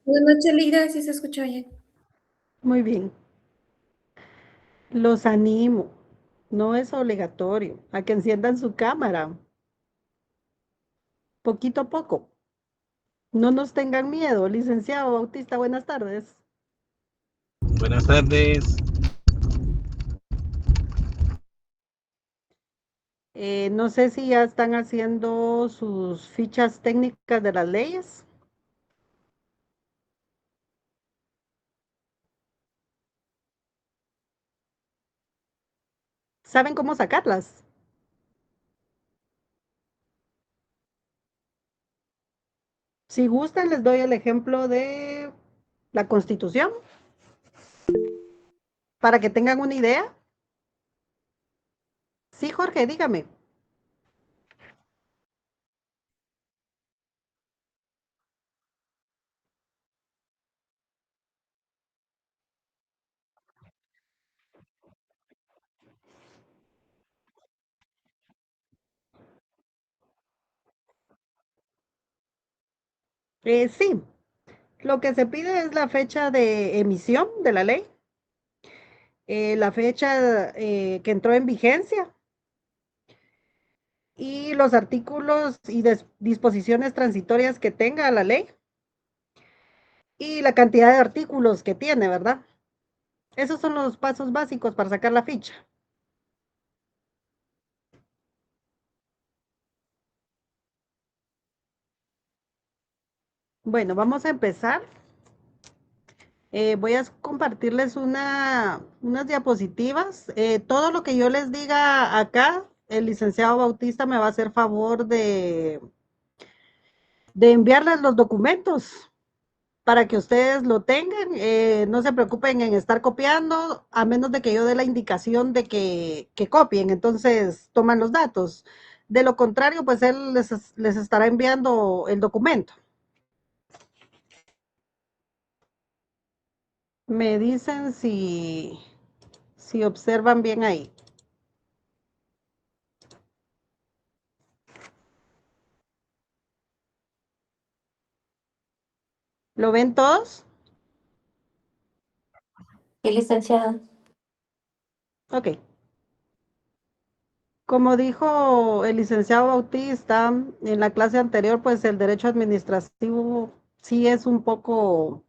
Buenas noches, Lira, si se escucha bien. Muy bien. Los animo. No es obligatorio a que enciendan su cámara, poquito a poco. No nos tengan miedo, licenciado Bautista. Buenas tardes. Buenas tardes. No sé si ya están haciendo sus fichas técnicas de las leyes. ¿Saben cómo sacarlas? Si gustan, les doy el ejemplo de la Constitución para que tengan una idea. Sí, Jorge, dígame. Sí, lo que se pide es la fecha de emisión de la ley, la fecha que entró en vigencia y los artículos y disposiciones transitorias que tenga la ley y la cantidad de artículos que tiene, ¿verdad? Esos son los pasos básicos para sacar la ficha. Bueno, vamos a empezar. Voy a compartirles unas diapositivas. Todo lo que yo les diga acá, el licenciado Bautista me va a hacer favor de enviarles los documentos para que ustedes lo tengan. No se preocupen en estar copiando, a menos de que yo dé la indicación de que copien, entonces toman los datos. De lo contrario, pues él les estará enviando el documento. Me dicen si observan bien ahí. ¿Lo ven todos? Sí, licenciada. Ok. Como dijo el licenciado Bautista en la clase anterior, pues el derecho administrativo sí es un poco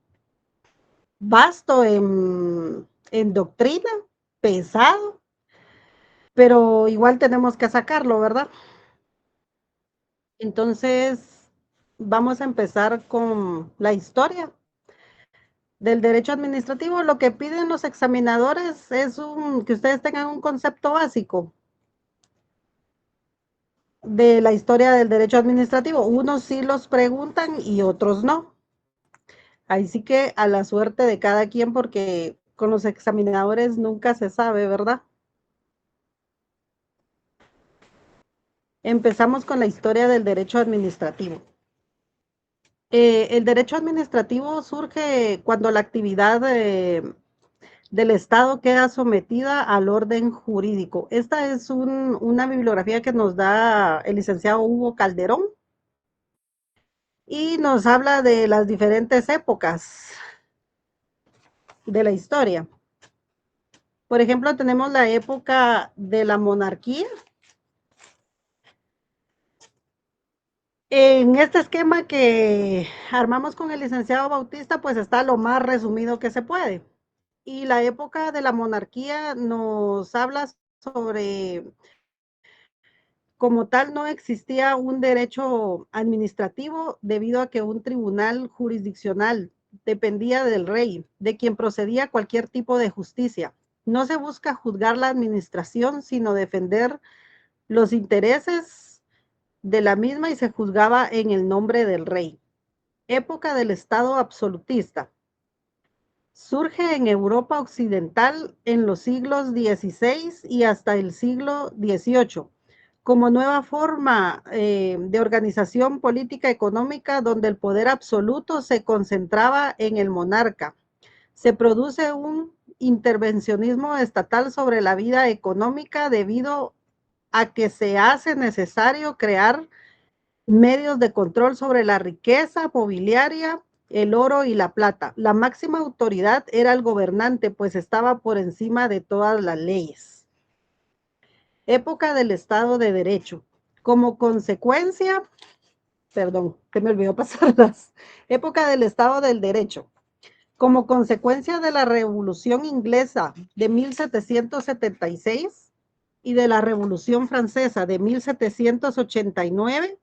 vasto en doctrina, pesado, pero igual tenemos que sacarlo, ¿verdad? Entonces, vamos a empezar con la historia del derecho administrativo. Lo que piden los examinadores es que ustedes tengan un concepto básico de la historia del derecho administrativo. Unos sí los preguntan y otros no. Ahí sí que a la suerte de cada quien, porque con los examinadores nunca se sabe, ¿verdad? Empezamos con la historia del derecho administrativo. El derecho administrativo surge cuando la actividad del Estado queda sometida al orden jurídico. Esta es una bibliografía que nos da el licenciado Hugo Calderón y nos habla de las diferentes épocas de la historia. Por ejemplo, tenemos la época de la monarquía. En este esquema que armamos con el licenciado Bautista, pues está lo más resumido que se puede. Y la época de la monarquía nos habla sobre, como tal, no existía un derecho administrativo debido a que un tribunal jurisdiccional dependía del rey, de quien procedía cualquier tipo de justicia. No se busca juzgar la administración, sino defender los intereses de la misma y se juzgaba en el nombre del rey. Época del Estado absolutista. Surge en Europa occidental en los siglos XVI y hasta el siglo XVIII, como nueva forma de organización política económica donde el poder absoluto se concentraba en el monarca. Se produce un intervencionismo estatal sobre la vida económica debido a que se hace necesario crear medios de control sobre la riqueza mobiliaria el oro y la plata. La máxima autoridad era el gobernante, pues estaba por encima de todas las leyes. Época del Estado de Derecho. Como consecuencia, perdón, se me olvidó pasarlas. Época del Estado del Derecho. Como consecuencia de la Revolución Inglesa de 1776 y de la Revolución Francesa de 1789,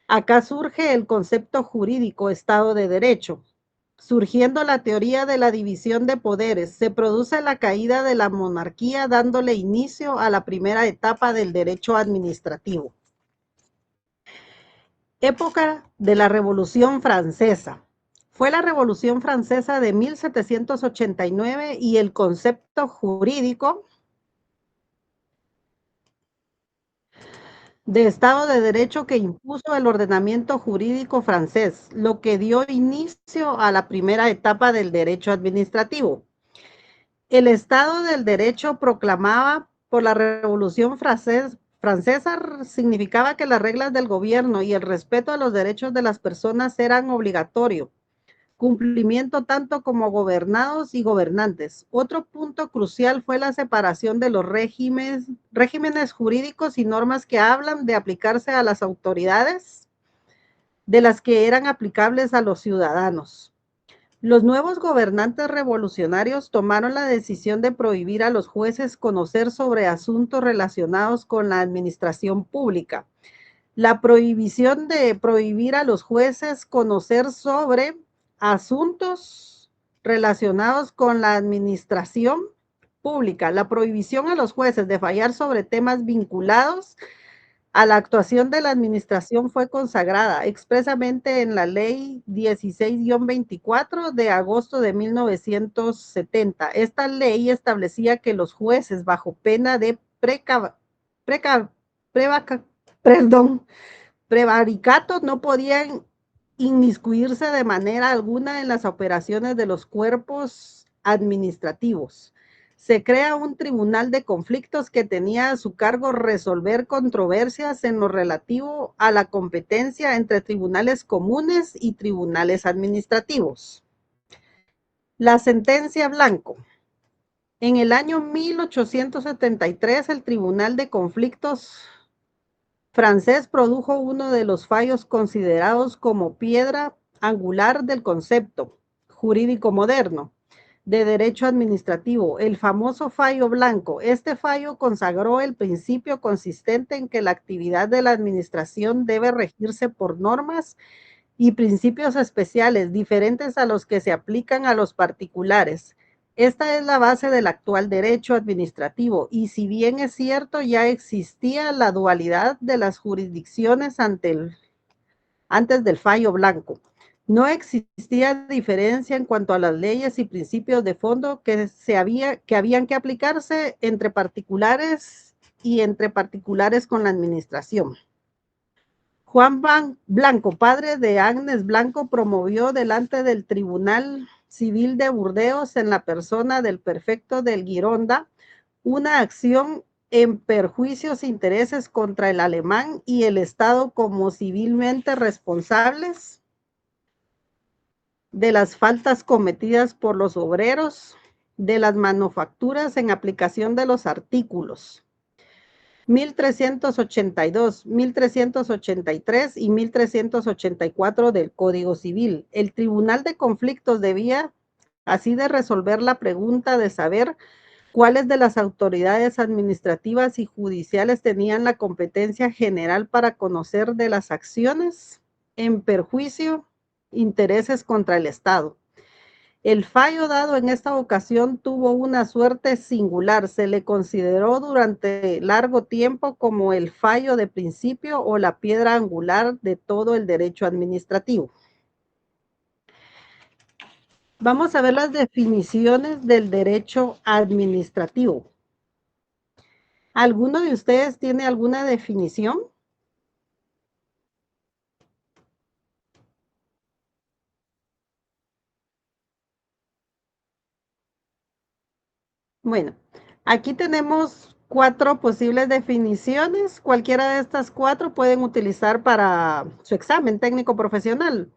acá surge el concepto jurídico Estado de Derecho. Surgiendo la teoría de la división de poderes, se produce la caída de la monarquía, dándole inicio a la primera etapa del derecho administrativo. Época de la Revolución Francesa. Fue la Revolución Francesa de 1789 y el concepto jurídico de Estado de Derecho que impuso el ordenamiento jurídico francés, lo que dio inicio a la primera etapa del derecho administrativo. El Estado del Derecho proclamaba por la Revolución Francesa significaba que las reglas del gobierno y el respeto a los derechos de las personas eran obligatorio, cumplimiento tanto como gobernados y gobernantes. Otro punto crucial fue la separación de los regímenes jurídicos y normas que hablan de aplicarse a las autoridades de las que eran aplicables a los ciudadanos. Los nuevos gobernantes revolucionarios tomaron la decisión de prohibir a los jueces conocer sobre asuntos relacionados con la administración pública. La prohibición de prohibir a los jueces conocer sobre asuntos relacionados con la administración pública. La prohibición a los jueces de fallar sobre temas vinculados a la actuación de la administración fue consagrada expresamente en la Ley 16-24 de agosto de 1970. Esta ley establecía que los jueces, bajo pena de prevaricato, no podían inmiscuirse de manera alguna en las operaciones de los cuerpos administrativos. Se crea un tribunal de conflictos que tenía a su cargo resolver controversias en lo relativo a la competencia entre tribunales comunes y tribunales administrativos. La sentencia Blanco. En el año 1873, el Tribunal de Conflictos francés produjo uno de los fallos considerados como piedra angular del concepto jurídico moderno de derecho administrativo, el famoso fallo Blanco. Este fallo consagró el principio consistente en que la actividad de la administración debe regirse por normas y principios especiales diferentes a los que se aplican a los particulares. Esta es la base del actual derecho administrativo y si bien es cierto ya existía la dualidad de las jurisdicciones antes del fallo Blanco, no existía diferencia en cuanto a las leyes y principios de fondo que habían que aplicarse entre particulares y entre particulares con la administración. Juan Blanco, padre de Agnes Blanco, promovió delante del Tribunal Civil de Burdeos, en la persona del prefecto del Gironda, una acción en perjuicios e intereses contra el alemán y el Estado como civilmente responsables de las faltas cometidas por los obreros de las manufacturas en aplicación de los artículos 1382, 1383 y 1384 del Código Civil. El Tribunal de Conflictos debía así de resolver la pregunta de saber cuáles de las autoridades administrativas y judiciales tenían la competencia general para conocer de las acciones en perjuicio, intereses contra el Estado. El fallo dado en esta ocasión tuvo una suerte singular. Se le consideró durante largo tiempo como el fallo de principio o la piedra angular de todo el derecho administrativo. Vamos a ver las definiciones del derecho administrativo. ¿Alguno de ustedes tiene alguna definición? Bueno, aquí tenemos 4 posibles definiciones. Cualquiera de estas 4 pueden utilizar para su examen técnico profesional.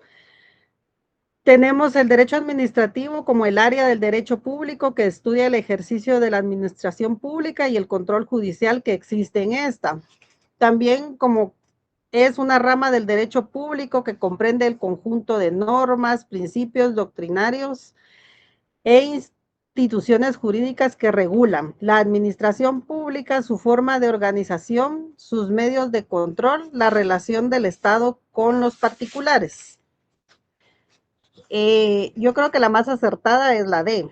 Tenemos el derecho administrativo como el área del derecho público que estudia el ejercicio de la administración pública y el control judicial que existe en esta. También como es una rama del derecho público que comprende el conjunto de normas, principios doctrinarios e instituciones jurídicas que regulan la administración pública, su forma de organización, sus medios de control, la relación del Estado con los particulares. Yo creo que la más acertada es la D.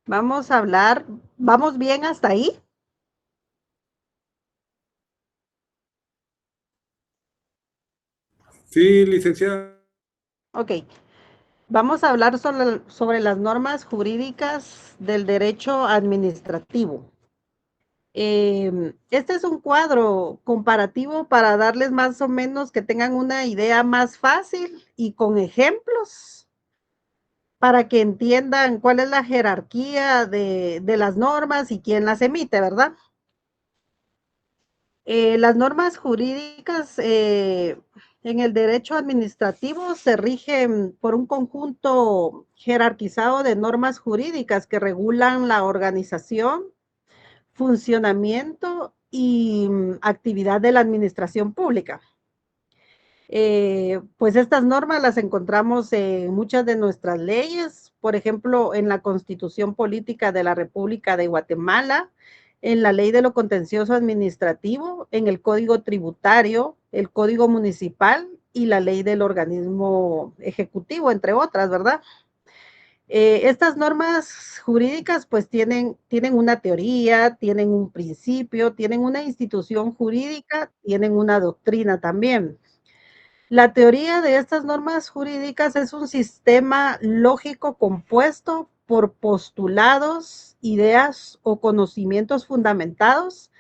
Vamos a hablar, ¿vamos bien hasta ahí? Sí, licenciada. Ok, vamos a hablar sobre las normas jurídicas del derecho administrativo. Este es un cuadro comparativo para darles más o menos que tengan una idea más fácil y con ejemplos para que entiendan cuál es la jerarquía de las normas y quién las emite, ¿verdad? Las normas jurídicas en el derecho administrativo se rigen por un conjunto jerarquizado de normas jurídicas que regulan la organización, funcionamiento y actividad de la administración pública. Pues estas normas las encontramos en muchas de nuestras leyes, por ejemplo, en la Constitución Política de la República de Guatemala, en la Ley de lo Contencioso Administrativo, en el Código Tributario, el Código Municipal y la Ley del Organismo Ejecutivo, entre otras, ¿verdad? Estas normas jurídicas pues tienen una teoría, tienen un principio, tienen una institución jurídica, tienen una doctrina también. La teoría de estas normas jurídicas es un sistema lógico compuesto por postulados, ideas o conocimientos fundamentados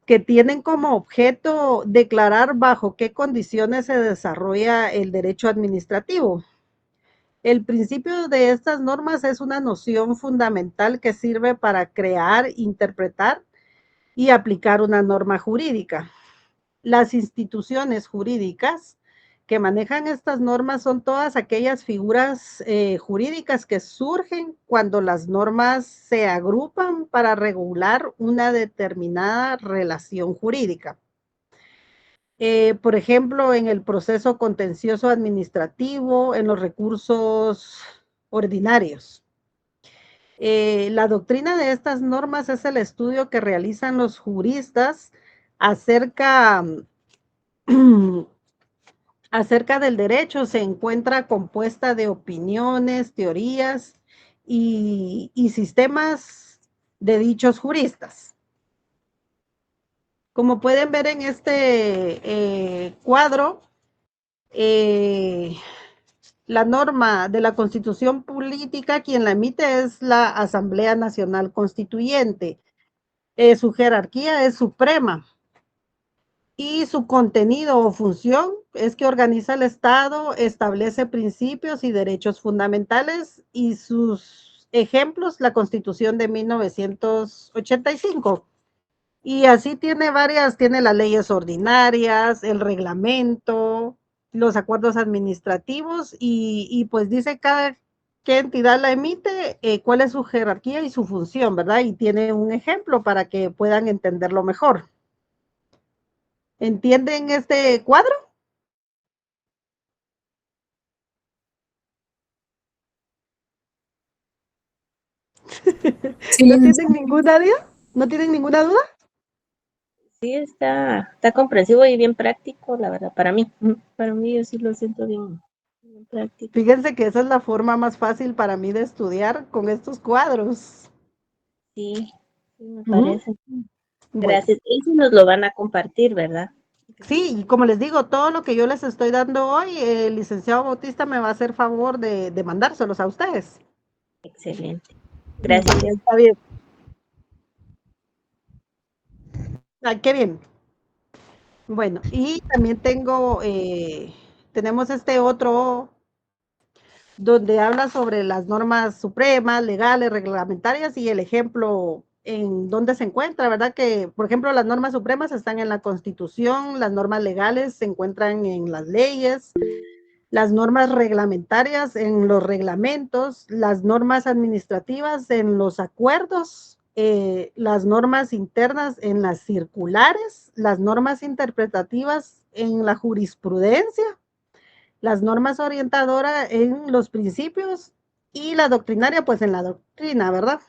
que tienen como objeto declarar bajo qué condiciones se desarrolla el derecho administrativo. El principio de estas normas es una noción fundamental que sirve para crear, interpretar y aplicar una norma jurídica. Las instituciones jurídicas que manejan estas normas son todas aquellas figuras jurídicas que surgen cuando las normas se agrupan para regular una determinada relación jurídica. Por ejemplo, en el proceso contencioso administrativo, en los recursos ordinarios. La doctrina de estas normas es el estudio que realizan los juristas acerca acerca del derecho. Se encuentra compuesta de opiniones, teorías y sistemas de dichos juristas. Como pueden ver en este cuadro, la norma de la Constitución Política, quien la emite es la Asamblea Nacional Constituyente. Su jerarquía es suprema y su contenido o función es que organiza el Estado, establece principios y derechos fundamentales y sus ejemplos, la Constitución de 1985. Y así tiene varias, tiene las leyes ordinarias, el reglamento, los acuerdos administrativos y pues dice cada qué entidad la emite, cuál es su jerarquía y su función, ¿verdad? Y tiene un ejemplo para que puedan entenderlo mejor. ¿Entienden este cuadro? Sí, ¿No tienen ninguna duda? ¿No tienen ninguna duda? sí está comprensivo y bien práctico, la verdad, para mí. Para mí yo sí lo siento bien práctico. Fíjense que esa es la forma más fácil para mí de estudiar con estos cuadros. Sí, me parece. Bueno, Gracias. Y si nos lo van a compartir, ¿verdad? sí, y como les digo, todo lo que yo les estoy dando hoy, el licenciado Bautista me va a hacer favor de mandárselos a ustedes. Excelente. Gracias. Vale, está bien. Ah, qué bien. Bueno, y también tenemos este otro donde habla sobre las normas supremas, legales, reglamentarias y el ejemplo en dónde se encuentra, ¿verdad? Que, por ejemplo, las normas supremas están en la Constitución, las normas legales se encuentran en las leyes, las normas reglamentarias en los reglamentos, las normas administrativas en los acuerdos, las normas internas en las circulares, las normas interpretativas en la jurisprudencia, las normas orientadoras en los principios y la doctrinaria pues en la doctrina, ¿verdad?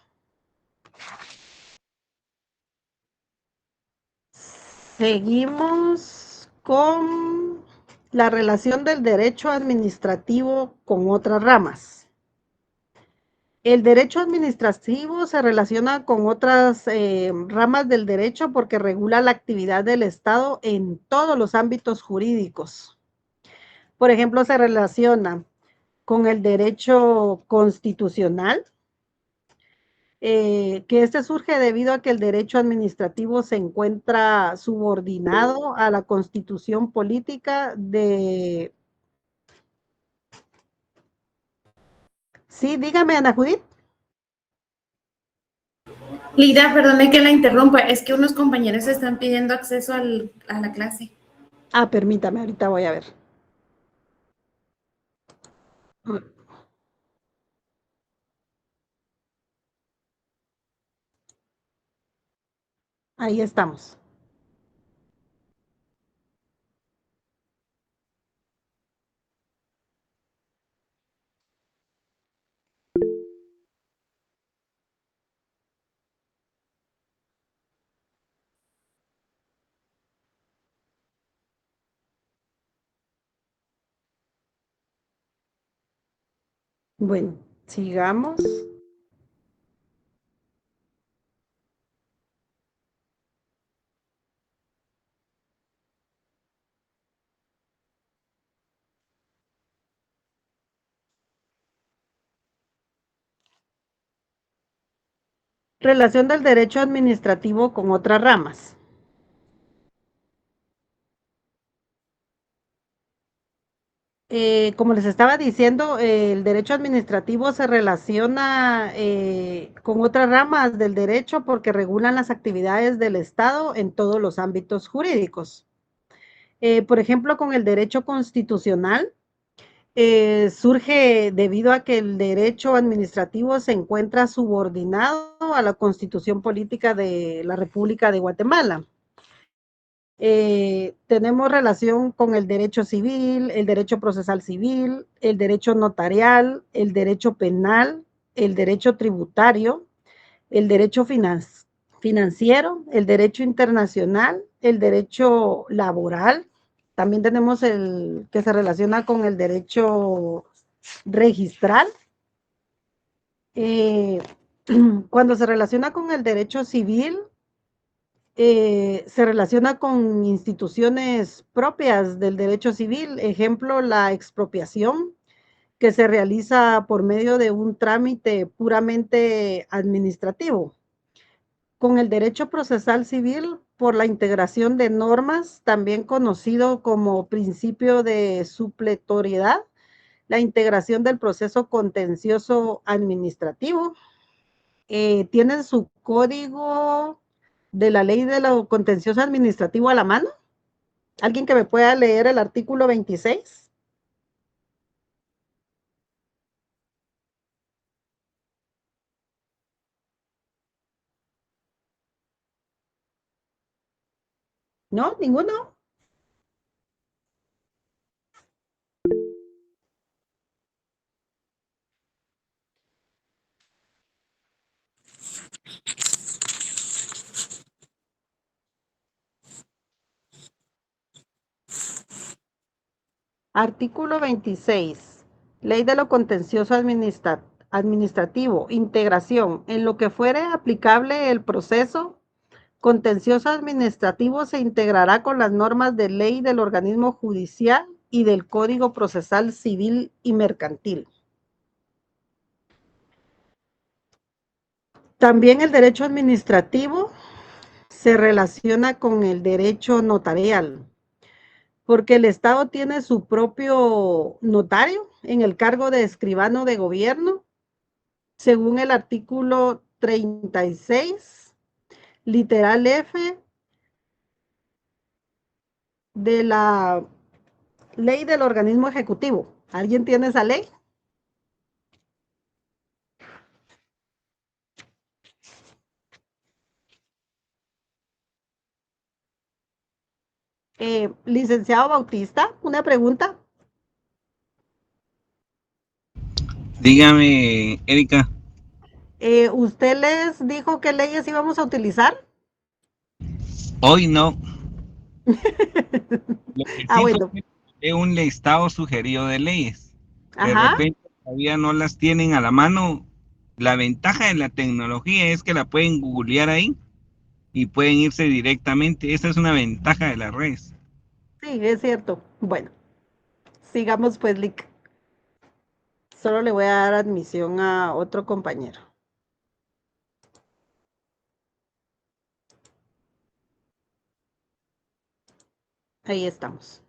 Seguimos con la relación del derecho administrativo con otras ramas. El derecho administrativo se relaciona con otras ramas del derecho porque regula la actividad del Estado en todos los ámbitos jurídicos. Por ejemplo, se relaciona con el derecho constitucional, que este surge debido a que el derecho administrativo se encuentra subordinado a la constitución política de... Sí, dígame, Ana Judith. Lida, perdone que la interrumpa, es que unos compañeros están pidiendo acceso a la clase. Ah, permítame, ahorita voy a ver. Ahí estamos. Bueno, sigamos. Relación del derecho administrativo con otras ramas. Como les estaba diciendo, el derecho administrativo se relaciona con otras ramas del derecho porque regulan las actividades del Estado en todos los ámbitos jurídicos. Por ejemplo, con el derecho constitucional, surge debido a que el derecho administrativo se encuentra subordinado a la Constitución Política de la República de Guatemala. Tenemos relación con el derecho civil, el derecho procesal civil, el derecho notarial, el derecho penal, el derecho tributario, el derecho financiero, el derecho internacional, el derecho laboral. También tenemos el que se relaciona con el derecho registral. Cuando se relaciona con el derecho civil, se relaciona con instituciones propias del derecho civil, ejemplo, la expropiación, que se realiza por medio de un trámite puramente administrativo. Con el derecho procesal civil, por la integración de normas, también conocido como principio de supletoriedad, la integración del proceso contencioso administrativo, tienen su código de la ley de lo contencioso administrativo a la mano. ¿Alguien que me pueda leer el artículo 26? ¿No? ¿Ninguno? Artículo 26. Ley de lo contencioso administrativo. Integración. En lo que fuere aplicable el proceso contencioso administrativo se integrará con las normas de ley del organismo judicial y del Código Procesal Civil y Mercantil. También el derecho administrativo se relaciona con el derecho notarial, porque el Estado tiene su propio notario en el cargo de escribano de gobierno, según el artículo 36 literal F de la ley del organismo ejecutivo. ¿Alguien tiene esa ley? Licenciado Bautista, una pregunta. Dígame, Erika. ¿Usted les dijo qué leyes íbamos a utilizar? Hoy no. Lo que Ah, sí fue bueno. un listado sugerido de leyes. De Ajá. repente todavía no las tienen a la mano. La ventaja de la tecnología es que la pueden googlear ahí y pueden irse directamente. Esa es una ventaja de las redes. Sí, es cierto. Bueno, sigamos pues, Lick. Solo le voy a dar admisión a otro compañero. Ahí estamos.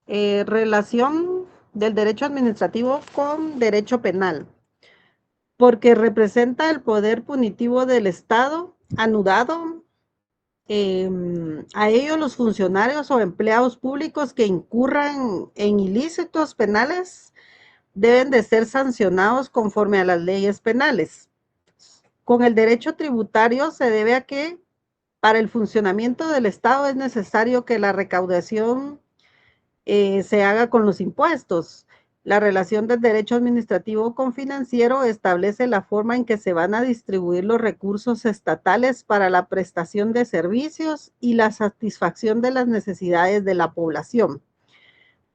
Relación del derecho administrativo con derecho penal, porque representa el poder punitivo del Estado anudado a ellos los funcionarios o empleados públicos que incurran en ilícitos penales deben de ser sancionados conforme a las leyes penales. Con el derecho tributario se debe a que para el funcionamiento del Estado es necesario que la recaudación se haga con los impuestos. La relación del derecho administrativo con financiero establece la forma en que se van a distribuir los recursos estatales para la prestación de servicios y la satisfacción de las necesidades de la población.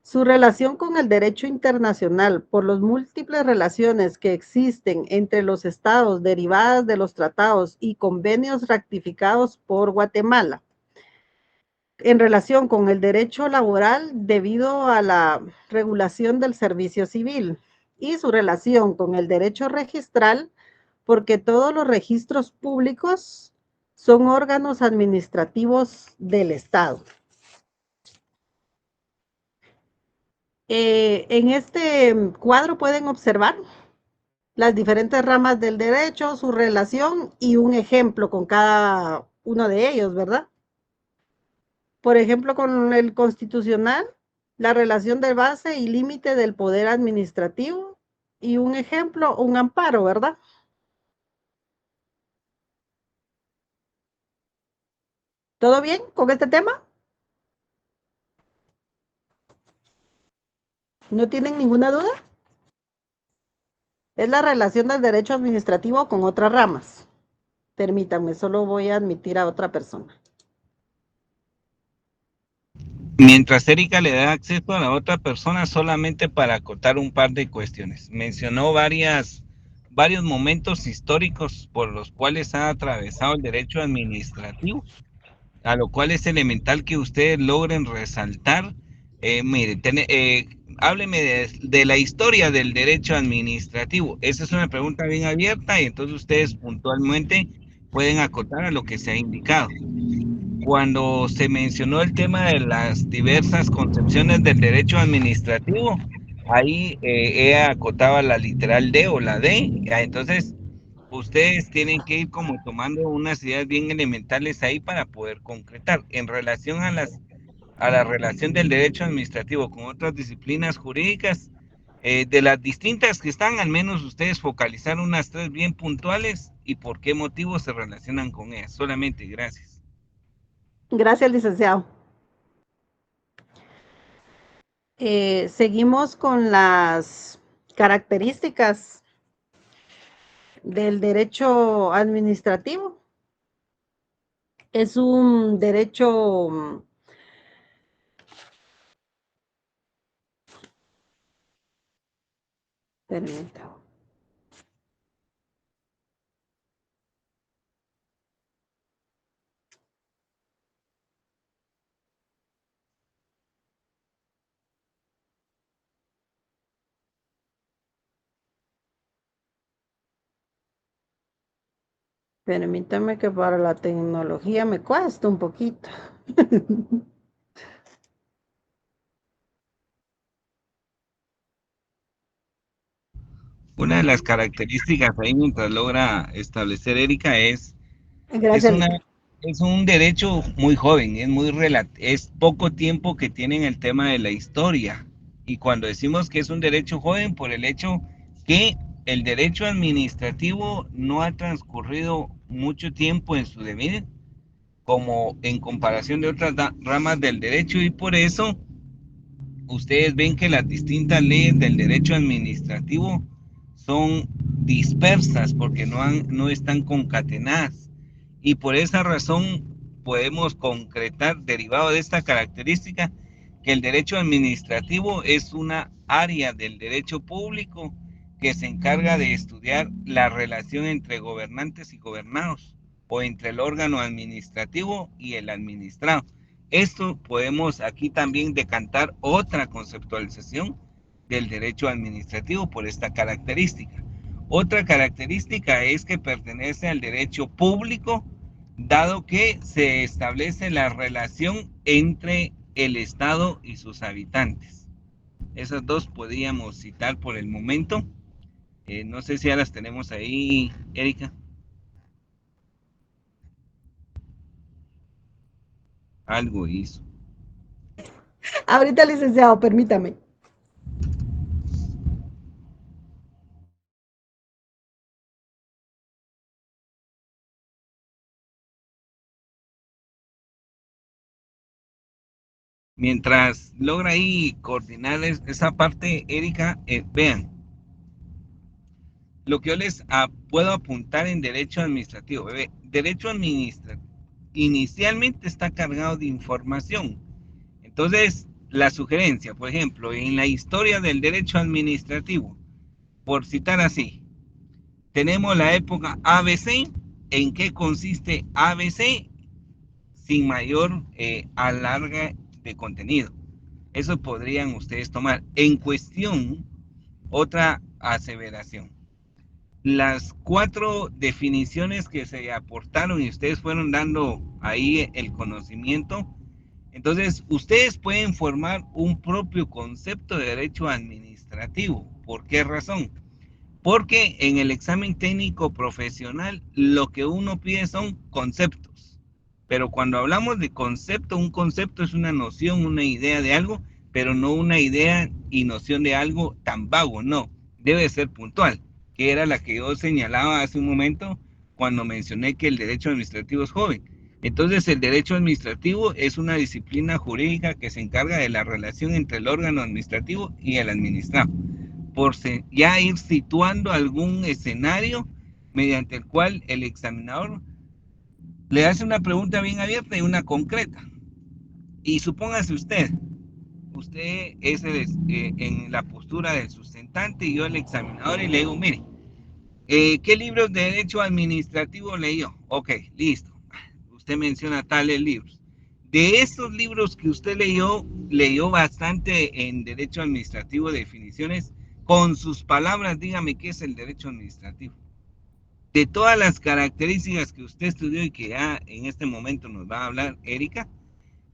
Su relación con el derecho internacional, por las múltiples relaciones que existen entre los estados derivadas de los tratados y convenios ratificados por Guatemala. En relación con el derecho laboral debido a la regulación del servicio civil y su relación con el derecho registral, porque todos los registros públicos son órganos administrativos del Estado. En este cuadro pueden observar las diferentes ramas del derecho, su relación y un ejemplo con cada uno de ellos, ¿verdad? Por ejemplo, con el constitucional, la relación de base y límite del poder administrativo y un ejemplo, un amparo, ¿verdad? ¿Todo bien con este tema? ¿No tienen ninguna duda? Es la relación del derecho administrativo con otras ramas. Permítanme, solo voy a admitir a otra persona. Mientras Erika le da acceso a la otra persona, solamente para acotar un par de cuestiones. Mencionó varios momentos históricos por los cuales ha atravesado el derecho administrativo, a lo cual es elemental que ustedes logren resaltar. Mire, hábleme de la historia del derecho administrativo. Esa es una pregunta bien abierta y entonces ustedes puntualmente pueden acotar a lo que se ha indicado. Cuando se mencionó el tema de las diversas concepciones del derecho administrativo, ahí ella acotaba la literal D o la D. Entonces, ustedes tienen que ir como tomando unas ideas bien elementales ahí para poder concretar. En relación a la relación del derecho administrativo con otras disciplinas jurídicas, de las distintas que están, al menos ustedes focalizar unas tres bien puntuales y por qué motivos se relacionan con ellas. Solamente, gracias. Gracias, licenciado. Seguimos con las características del derecho administrativo. Es un derecho permítame. Permítame que para la tecnología me cuesta un poquito. Una de las características ahí mientras logra establecer Erika es Gracias. es un derecho muy joven, es poco tiempo que tienen el tema de la historia. Y cuando decimos que es un derecho joven, por el hecho que el derecho administrativo no ha transcurrido mucho tiempo en su devenir, como en comparación de otras ramas del derecho, y por eso ustedes ven que las distintas leyes del derecho administrativo son dispersas porque no están concatenadas. Y por esa razón podemos concretar, derivado de esta característica, que el derecho administrativo es una área del derecho público que se encarga de estudiar la relación entre gobernantes y gobernados, o entre el órgano administrativo y el administrado. Esto podemos aquí también decantar otra conceptualización del derecho administrativo por esta característica. Otra característica es que pertenece al derecho público, dado que se establece la relación entre el Estado y sus habitantes. Esas dos podríamos citar por el momento. No sé si ya las tenemos ahí, Erika. Algo hizo. Ahorita, licenciado, permítame. Mientras logra ahí coordinar esa parte, Erika, vean, lo que yo les puedo apuntar en derecho administrativo. Derecho administrativo inicialmente está cargado de información. Entonces, la sugerencia, por ejemplo, en la historia del derecho administrativo, por citar así, tenemos la época ABC. ¿En qué consiste ABC? Sin mayor alargue de contenido. Eso podrían ustedes tomar. En cuestión, otra aseveración. Las 4 definiciones que se aportaron y ustedes fueron dando ahí el conocimiento, entonces ustedes pueden formar un propio concepto de derecho administrativo. ¿Por qué razón? Porque en el examen técnico profesional lo que uno pide son conceptos. Pero cuando hablamos de concepto, un concepto es una noción, una idea de algo, pero no una idea y noción de algo tan vago, no. Debe ser puntual, que era la que yo señalaba hace un momento cuando mencioné que el derecho administrativo es joven. Entonces, el derecho administrativo es una disciplina jurídica que se encarga de la relación entre el órgano administrativo y el administrado, por ya ir situando algún escenario mediante el cual el examinador le hace una pregunta bien abierta y una concreta. Y supóngase usted es en la postura del sustentante y yo el examinador, y le digo, mire, ¿qué libros de derecho administrativo leyó? Ok, listo. Usted menciona tales libros. De estos libros que usted leyó bastante en derecho administrativo, definiciones. Con sus palabras, dígame qué es el derecho administrativo. De todas las características que usted estudió y que ya en este momento nos va a hablar Erika,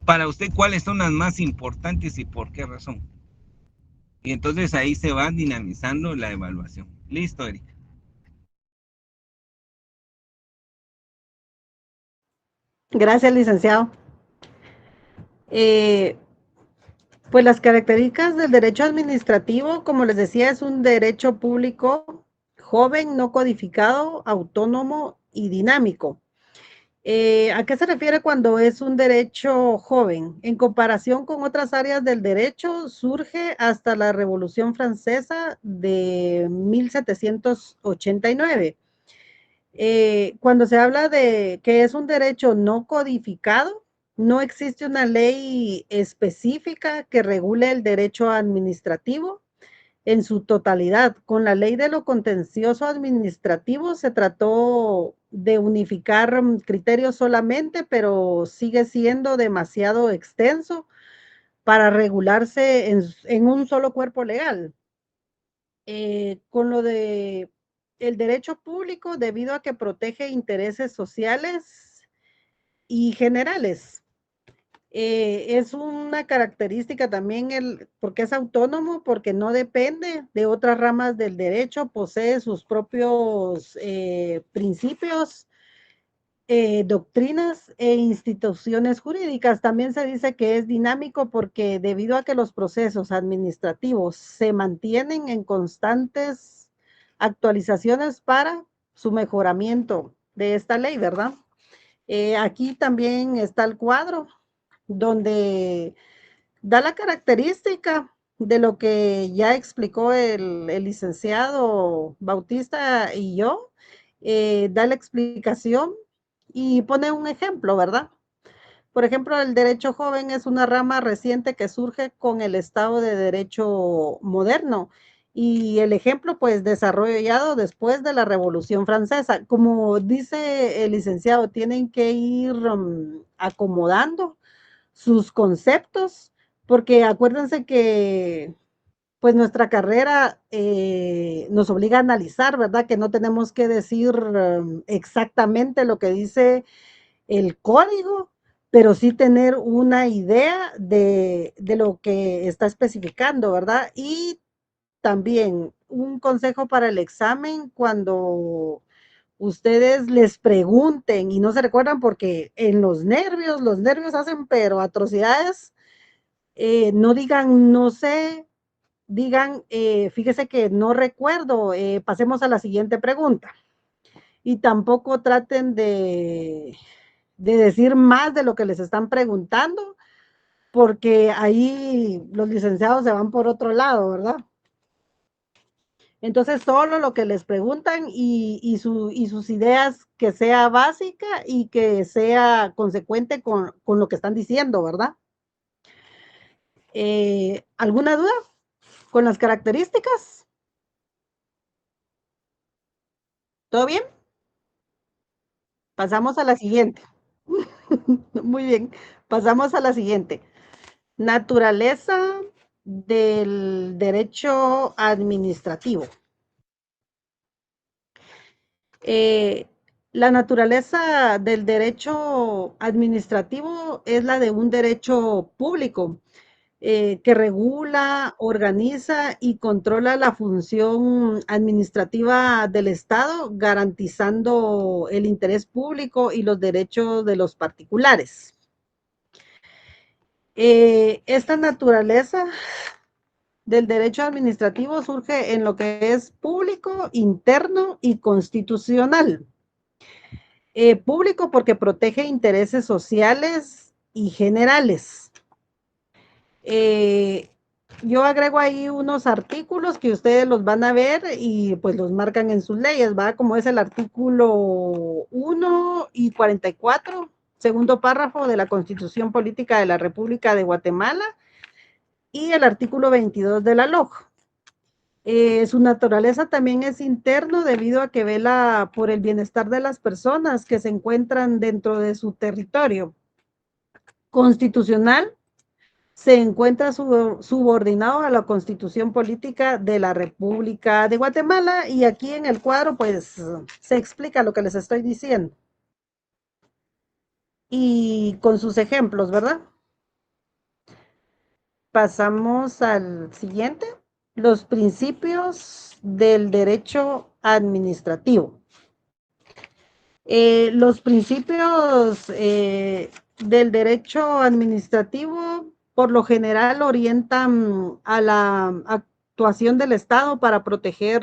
para usted, ¿cuáles son las más importantes y por qué razón? Y entonces ahí se va dinamizando la evaluación. Listo, Erika. Gracias, licenciado. Pues las características del derecho administrativo, como les decía, es un derecho público joven, no codificado, autónomo y dinámico. ¿A qué se refiere cuando es un derecho joven? En comparación con otras áreas del derecho, surge hasta la Revolución Francesa de 1789. Cuando se habla de que es un derecho no codificado, no existe una ley específica que regule el derecho administrativo en su totalidad. Con la ley de lo contencioso administrativo se trató de unificar criterios solamente, pero sigue siendo demasiado extenso para regularse en un solo cuerpo legal. Con lo de el derecho público, debido a que protege intereses sociales y generales. Es una característica también porque es autónomo, porque no depende de otras ramas del derecho, posee sus propios principios, doctrinas e instituciones jurídicas. También se dice que es dinámico porque debido a que los procesos administrativos se mantienen en constantes actualizaciones para su mejoramiento de esta ley, ¿verdad? Aquí también está el cuadro donde da la característica de lo que ya explicó el licenciado Bautista y yo, da la explicación y pone un ejemplo, ¿verdad? Por ejemplo, el derecho joven es una rama reciente que surge con el Estado de Derecho moderno y el ejemplo pues desarrollado después de la Revolución Francesa. Como dice el licenciado, tienen que ir acomodando sus conceptos, porque acuérdense que pues nuestra carrera nos obliga a analizar, ¿verdad? Que no tenemos que decir exactamente lo que dice el código, pero sí tener una idea de lo que está especificando, ¿verdad? Y también un consejo para el examen cuando ustedes les pregunten y no se recuerdan porque en los nervios hacen pero atrocidades, no digan no sé, digan fíjese que no recuerdo, pasemos a la siguiente pregunta. Y tampoco traten de decir más de lo que les están preguntando, porque ahí los licenciados se van por otro lado, ¿verdad? Entonces, solo lo que les preguntan y sus ideas que sea básica y que sea consecuente con lo que están diciendo, ¿verdad? ¿Alguna duda con las características? ¿Todo bien? Pasamos a la siguiente. Muy bien, pasamos a la siguiente. Naturaleza del derecho administrativo. Eh, la naturaleza del derecho administrativo es la de un derecho público que regula, organiza y controla la función administrativa del Estado, garantizando el interés público y los derechos de los particulares. Esta naturaleza del derecho administrativo surge en lo que es público, interno y constitucional. Público porque protege intereses sociales y generales. Yo agrego ahí unos artículos que ustedes los van a ver y pues los marcan en sus leyes, ¿va? Como es el artículo 1 y 44, segundo párrafo de la Constitución Política de la República de Guatemala y el artículo 22 de la LOG. Su naturaleza también es interno debido a que vela por el bienestar de las personas que se encuentran dentro de su territorio. Constitucional se encuentra subordinado a la Constitución Política de la República de Guatemala y aquí en el cuadro pues se explica lo que les estoy diciendo. Y con sus ejemplos, ¿verdad? Pasamos al siguiente. Los principios del derecho administrativo. Los principios del derecho administrativo por lo general orientan a la actuación del Estado para proteger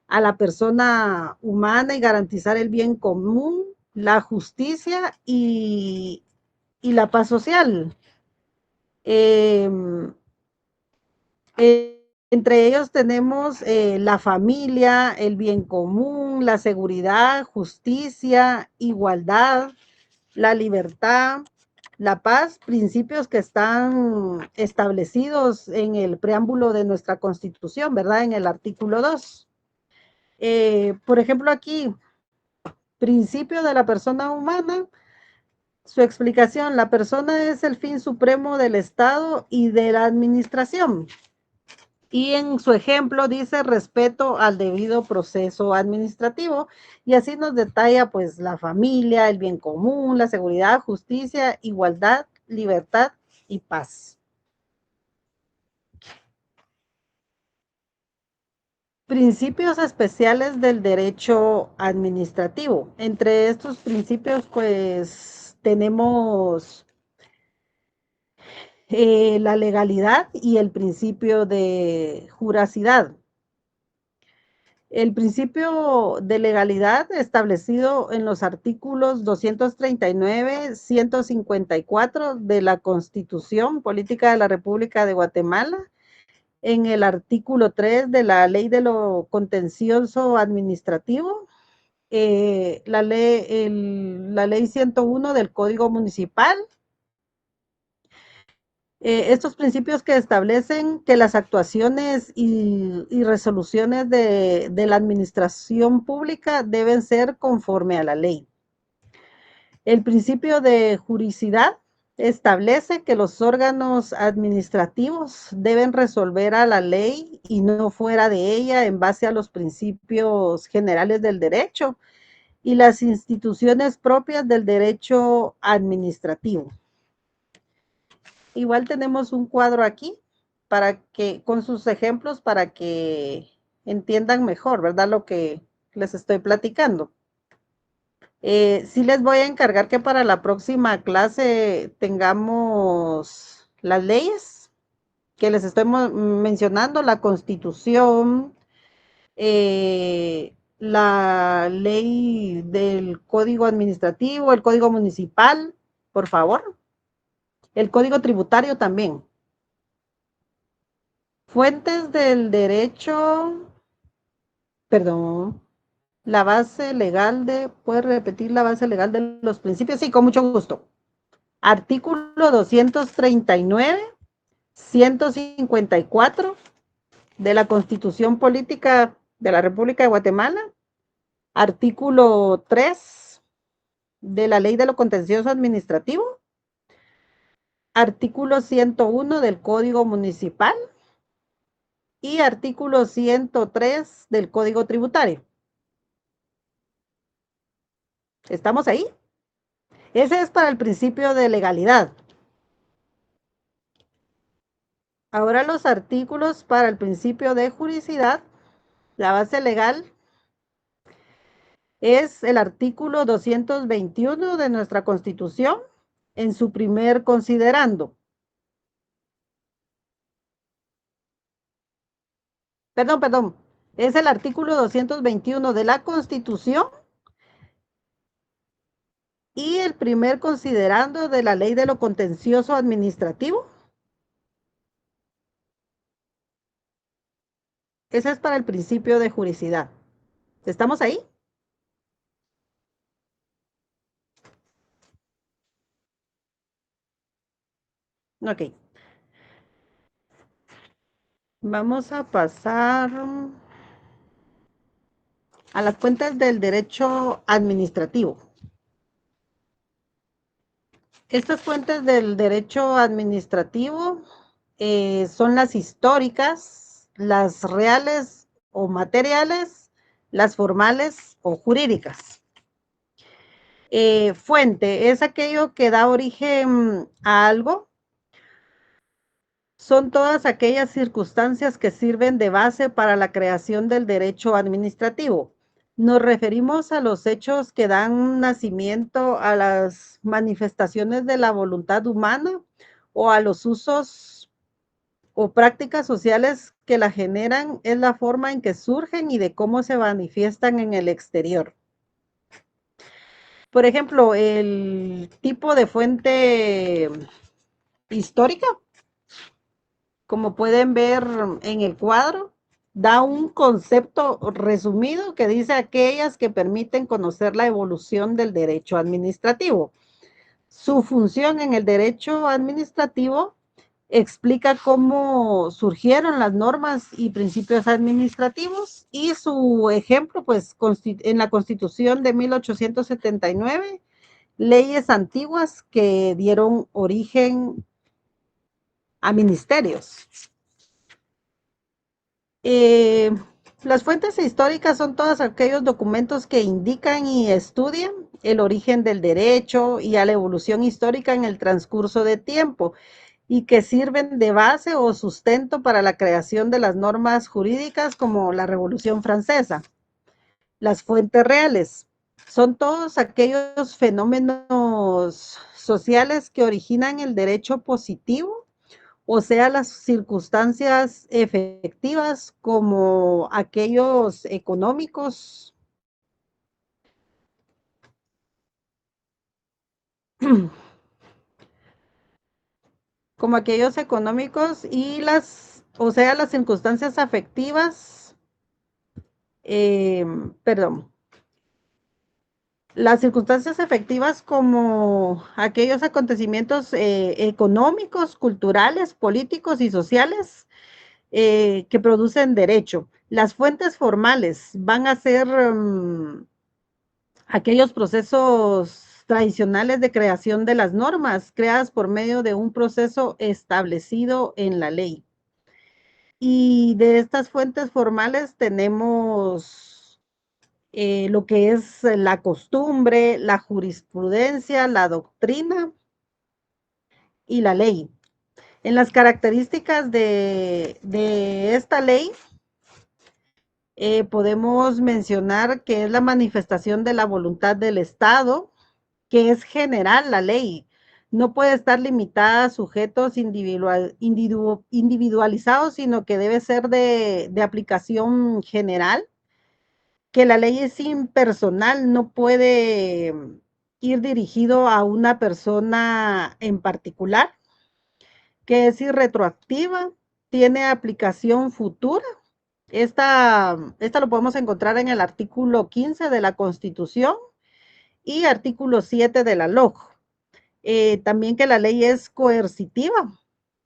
a la persona humana y garantizar el bien común, la justicia y la paz social. Entre ellos tenemos la familia, el bien común, la seguridad, justicia, igualdad, la libertad, la paz, principios que están establecidos en el preámbulo de nuestra Constitución, ¿verdad? En el artículo 2. Por ejemplo, aquí, principio de la persona humana, su explicación, la persona es el fin supremo del Estado y de la administración. Y en su ejemplo dice respeto al debido proceso administrativo y así nos detalla pues la familia, el bien común, la seguridad, justicia, igualdad libertad y paz. Principios especiales del derecho administrativo. Entre estos principios, pues, tenemos la legalidad y el principio de juracidad. El principio de legalidad establecido en los artículos 239, 154 de la Constitución Política de la República de Guatemala, en el artículo 3 de la Ley de lo Contencioso Administrativo, la ley 101 del Código Municipal. Estos principios que establecen que las actuaciones y resoluciones de la administración pública deben ser conforme a la ley. El principio de juricidad establece que los órganos administrativos deben resolver a la ley y no fuera de ella en base a los principios generales del derecho y las instituciones propias del derecho administrativo. Igual tenemos un cuadro aquí para que, con sus ejemplos para que entiendan mejor, ¿verdad? Lo que les estoy platicando. Sí les voy a encargar que para la próxima clase tengamos las leyes que les estoy mencionando, la Constitución, la ley del Código Administrativo, el Código Municipal, por favor. El Código Tributario también. Fuentes del derecho, perdón, la base legal de, ¿puedes repetir la base legal de los principios? Sí, con mucho gusto. Artículo 239, 154 de la Constitución Política de la República de Guatemala. Artículo 3 de la Ley de lo Contencioso Administrativo. Artículo 101 del Código Municipal. Y artículo 103 del Código Tributario. ¿Estamos ahí? Ese es para el principio de legalidad. Ahora los artículos para el principio de juricidad. La base legal es el artículo 221 de nuestra Constitución en su primer considerando. Perdón. Es el artículo 221 de la Constitución y el primer considerando de la Ley de lo Contencioso Administrativo. Ese es para el principio de juricidad. ¿Estamos ahí? Ok. Vamos a pasar a las fuentes del derecho administrativo. Estas fuentes del derecho administrativo son las históricas, las reales o materiales, las formales o jurídicas. Fuente es aquello que da origen a algo. Son todas aquellas circunstancias que sirven de base para la creación del derecho administrativo. Nos referimos a los hechos que dan nacimiento a las manifestaciones de la voluntad humana o a los usos o prácticas sociales que la generan, es la forma en que surgen y de cómo se manifiestan en el exterior. Por ejemplo, el tipo de fuente histórica, como pueden ver en el cuadro, da un concepto resumido que dice aquellas que permiten conocer la evolución del derecho administrativo. Su función en el derecho administrativo explica cómo surgieron las normas y principios administrativos y su ejemplo, pues, en la Constitución de 1879, leyes antiguas que dieron origen a ministerios. Las fuentes históricas son todos aquellos documentos que indican y estudian el origen del derecho y a la evolución histórica en el transcurso de tiempo, y que sirven de base o sustento para la creación de las normas jurídicas como la Revolución Francesa. Las fuentes reales son todos aquellos fenómenos sociales que originan el derecho positivo, o sea, las circunstancias efectivas como aquellos económicos, y o sea, las circunstancias afectivas, perdón, las circunstancias efectivas como aquellos acontecimientos económicos, culturales, políticos y sociales que producen derecho. Las fuentes formales van a ser aquellos procesos tradicionales de creación de las normas, creadas por medio de un proceso establecido en la ley. Y de estas fuentes formales tenemos lo que es la costumbre, la jurisprudencia, la doctrina y la ley. En las características de esta ley, podemos mencionar que es la manifestación de la voluntad del Estado, que es general la ley. No puede estar limitada a sujetos individualizados, sino que debe ser de aplicación general, que la ley es impersonal, no puede ir dirigido a una persona en particular, que es irretroactiva, tiene aplicación futura. Esta lo podemos encontrar en el artículo 15 de la Constitución y artículo 7 de la LOG. También que la ley es coercitiva,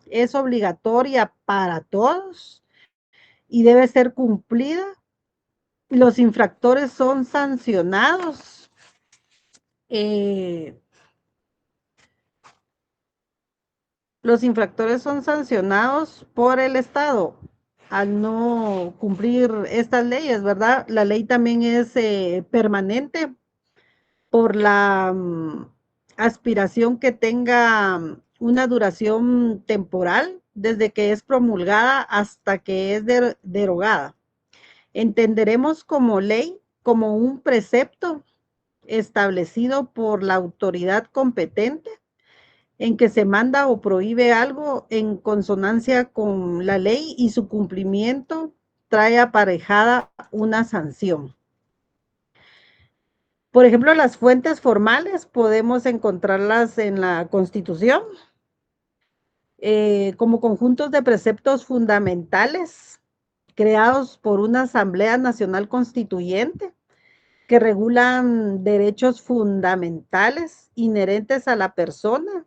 es obligatoria para todos y debe ser cumplida. Los infractores son sancionados. Los infractores son sancionados por el Estado al no cumplir estas leyes, ¿verdad? La ley también es permanente por la aspiración que tenga una duración temporal desde que es promulgada hasta que es derogada. Entenderemos como ley como un precepto establecido por la autoridad competente en que se manda o prohíbe algo en consonancia con la ley y su cumplimiento trae aparejada una sanción. Por ejemplo, las fuentes formales podemos encontrarlas en la Constitución como conjuntos de preceptos fundamentales creados por una Asamblea Nacional Constituyente que regulan derechos fundamentales inherentes a la persona,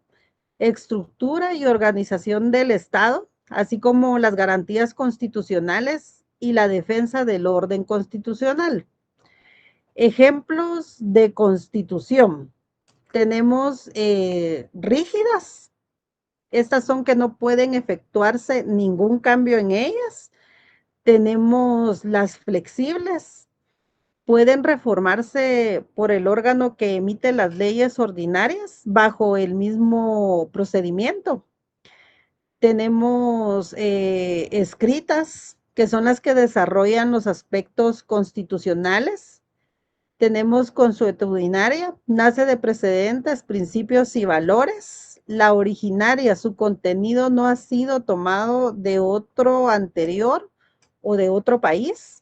estructura y organización del Estado, así como las garantías constitucionales y la defensa del orden constitucional. Ejemplos de constitución. Tenemos rígidas. Estas son que no pueden efectuarse ningún cambio en ellas. Tenemos las flexibles. Pueden reformarse por el órgano que emite las leyes ordinarias bajo el mismo procedimiento. Tenemos escritas, que son las que desarrollan los aspectos constitucionales. Tenemos consuetudinaria, nace de precedentes, principios y valores. La originaria, su contenido no ha sido tomado de otro anterior o de otro país.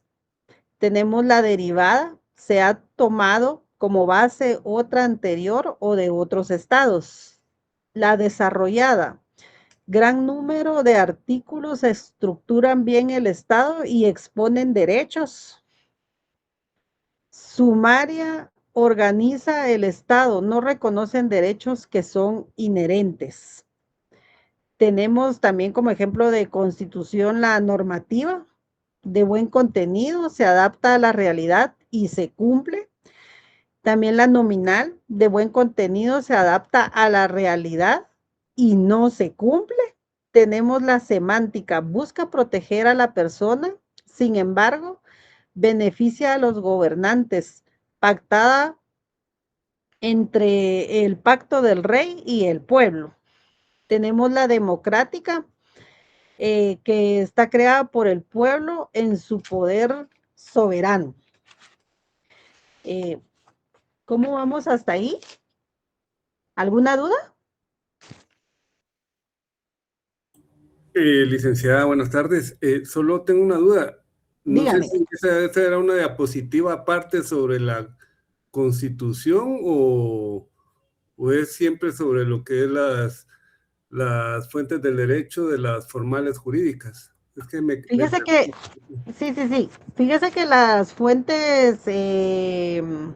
Tenemos la derivada, se ha tomado como base otra anterior o de otros estados. La desarrollada, gran número de artículos estructuran bien el Estado y exponen derechos. Sumaria, organiza el Estado, no reconocen derechos que son inherentes. Tenemos también como ejemplo de constitución la normativa, de buen contenido, se adapta a la realidad y se cumple. También la nominal, de buen contenido, se adapta a la realidad y no se cumple. Tenemos la semántica, busca proteger a la persona, sin embargo, beneficia a los gobernantes, pactada entre el pacto del rey y el pueblo. Tenemos la democrática, que está creada por el pueblo en su poder soberano. ¿Cómo vamos hasta ahí? ¿Alguna duda? Licenciada, buenas tardes. Solo tengo una duda. No sé Dígame. si esa era una diapositiva aparte sobre la Constitución o es siempre sobre lo que es las fuentes del derecho de las formales jurídicas. Es que Fíjese que, sí. Fíjese que las fuentes, de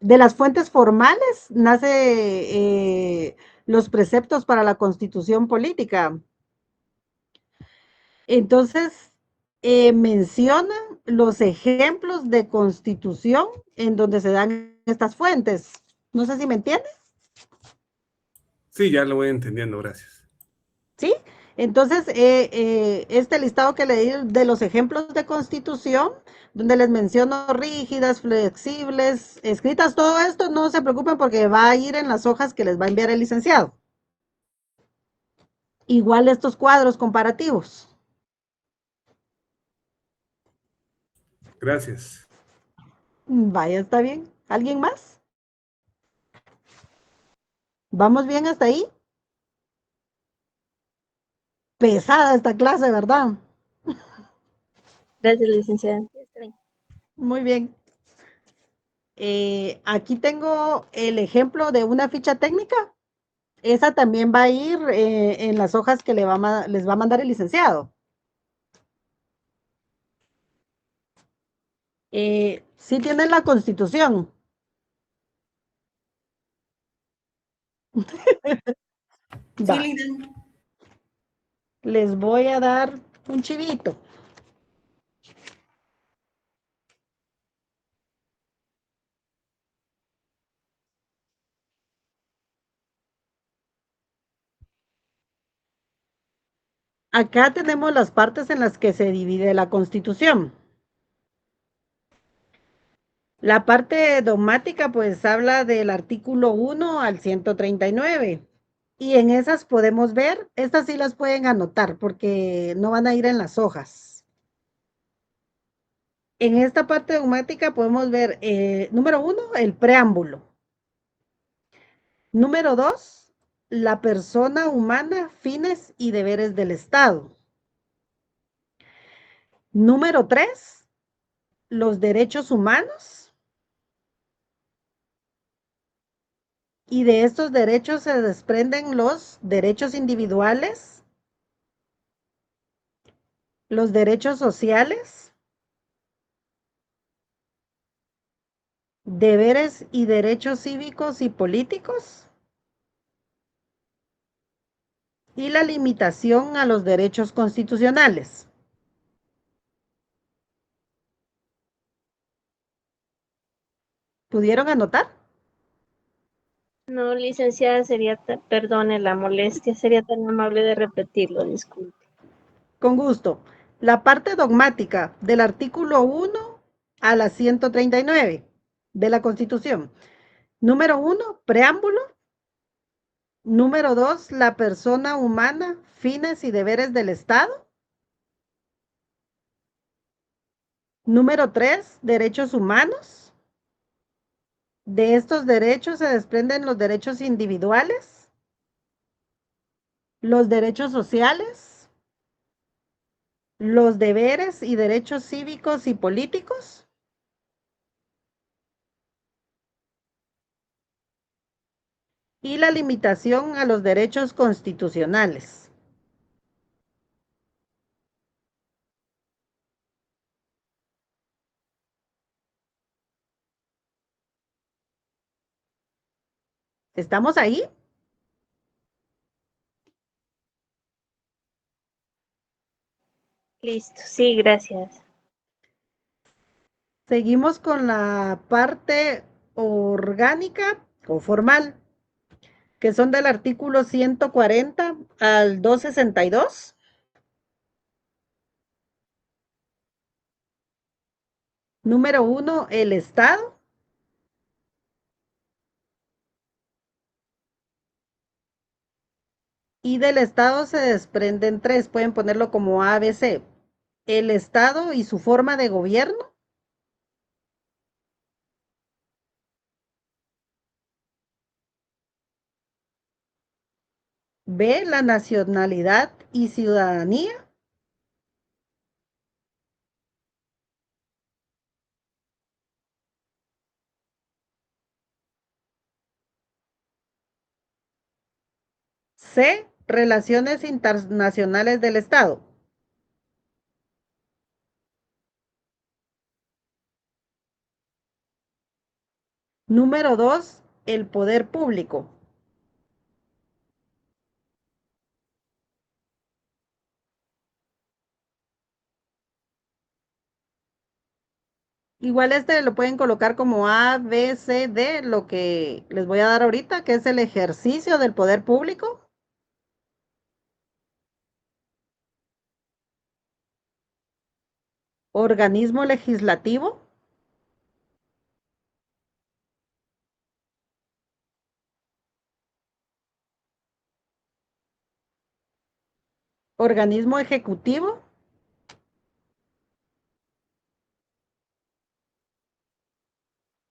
las fuentes formales nace los preceptos para la constitución política. Entonces, menciona los ejemplos de constitución en donde se dan estas fuentes. No sé si me entiende. Sí, ya lo voy entendiendo, gracias. ¿Sí? Entonces, este listado que le di de los ejemplos de constitución, donde les menciono rígidas, flexibles, escritas, todo esto, no se preocupen porque va a ir en las hojas que les va a enviar el licenciado. Igual estos cuadros comparativos. Gracias. Vaya, está bien. ¿Alguien más? ¿Vamos bien hasta ahí? Pesada esta clase, ¿verdad? Gracias, licenciada. Sí, está bien. Muy bien. Aquí tengo el ejemplo de una ficha técnica. Esa también va a ir en las hojas que les va a mandar el licenciado. Sí tienen la Constitución. Sí, Va, Lina. les voy a dar un chivito. Acá tenemos las partes en las que se divide la Constitución. La parte dogmática, pues habla del artículo 1 al 139. Y en esas podemos ver, estas sí las pueden anotar porque no van a ir en las hojas. En esta parte dogmática podemos ver, número 1, el preámbulo. Número 2, la persona humana, fines y deberes del Estado. Número 3, los derechos humanos. Y de estos derechos se desprenden los derechos individuales, los derechos sociales, deberes y derechos cívicos y políticos, y la limitación a los derechos constitucionales. ¿Pudieron anotar? No, licenciada, perdone la molestia, sería tan amable de repetirlo, disculpe. Con gusto. La parte dogmática del artículo 1 a la 139 de la Constitución. Número 1, preámbulo. Número 2, la persona humana, fines y deberes del Estado. Número 3, derechos humanos. De estos derechos se desprenden los derechos individuales, los derechos sociales, los deberes y derechos cívicos y políticos, y la limitación a los derechos constitucionales. ¿Estamos ahí? Listo, sí, gracias. Seguimos con la parte orgánica o formal, que son del artículo 140 al 262. Número 1, el Estado. Y del Estado se desprenden tres, pueden ponerlo como ABC. El Estado y su forma de gobierno. B, la nacionalidad y ciudadanía. C, relaciones internacionales del Estado. Número 2, el poder público. Igual este lo pueden colocar como A, B, C, D, lo que les voy a dar ahorita, que es el ejercicio del poder público. Organismo legislativo. Organismo ejecutivo.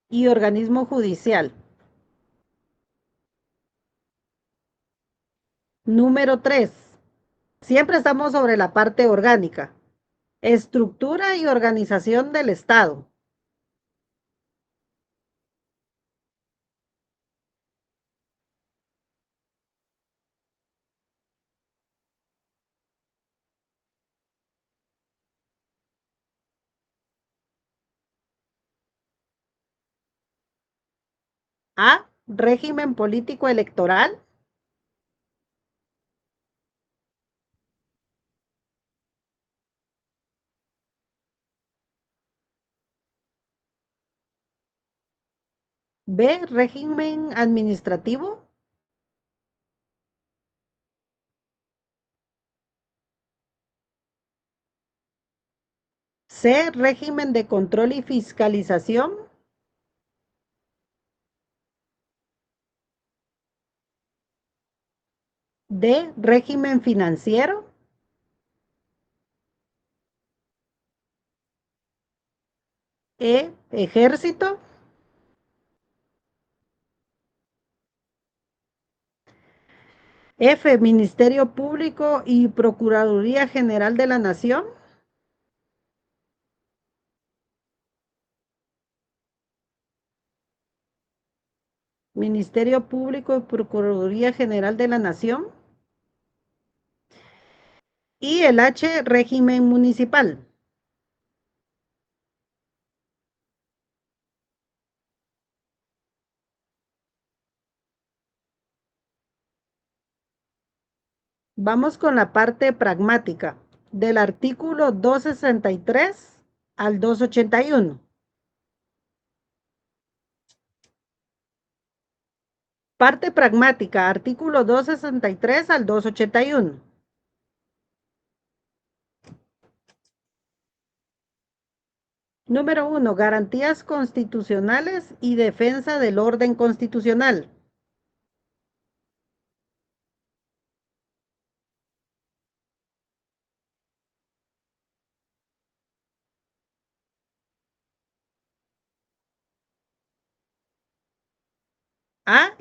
Y organismo judicial. Número 3. Siempre estamos sobre la parte orgánica. Estructura y organización del Estado. A, régimen político electoral. B, régimen administrativo. C, régimen de control y fiscalización. D, régimen financiero. E, ejército. F, Ministerio Público y Procuraduría General de la Nación. Ministerio Público y Procuraduría General de la Nación. Y el H, régimen municipal. Vamos con la parte pragmática, del artículo 263 al 281. Parte pragmática, artículo 263 al 281. Número 1. Garantías constitucionales y defensa del orden constitucional. A.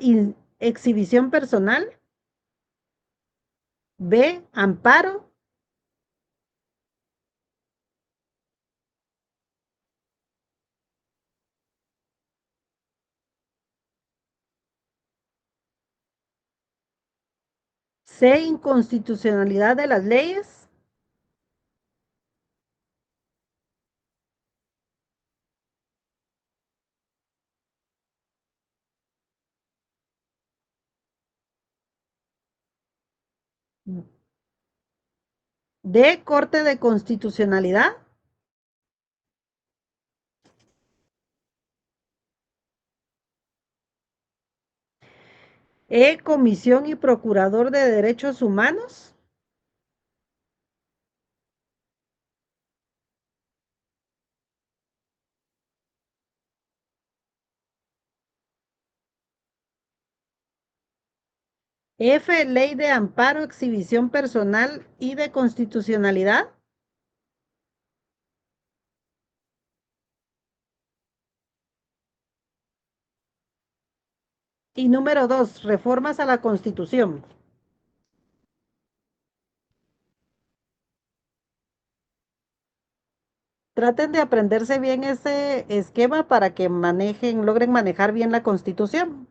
Exhibición personal. B. Amparo. C. Inconstitucionalidad de las leyes. D. Corte de Constitucionalidad. E. Comisión y Procurador de Derechos Humanos. F, ley de amparo, exhibición personal y de constitucionalidad. Y número 2, reformas a la Constitución. Traten de aprenderse bien ese esquema para que logren manejar bien la Constitución.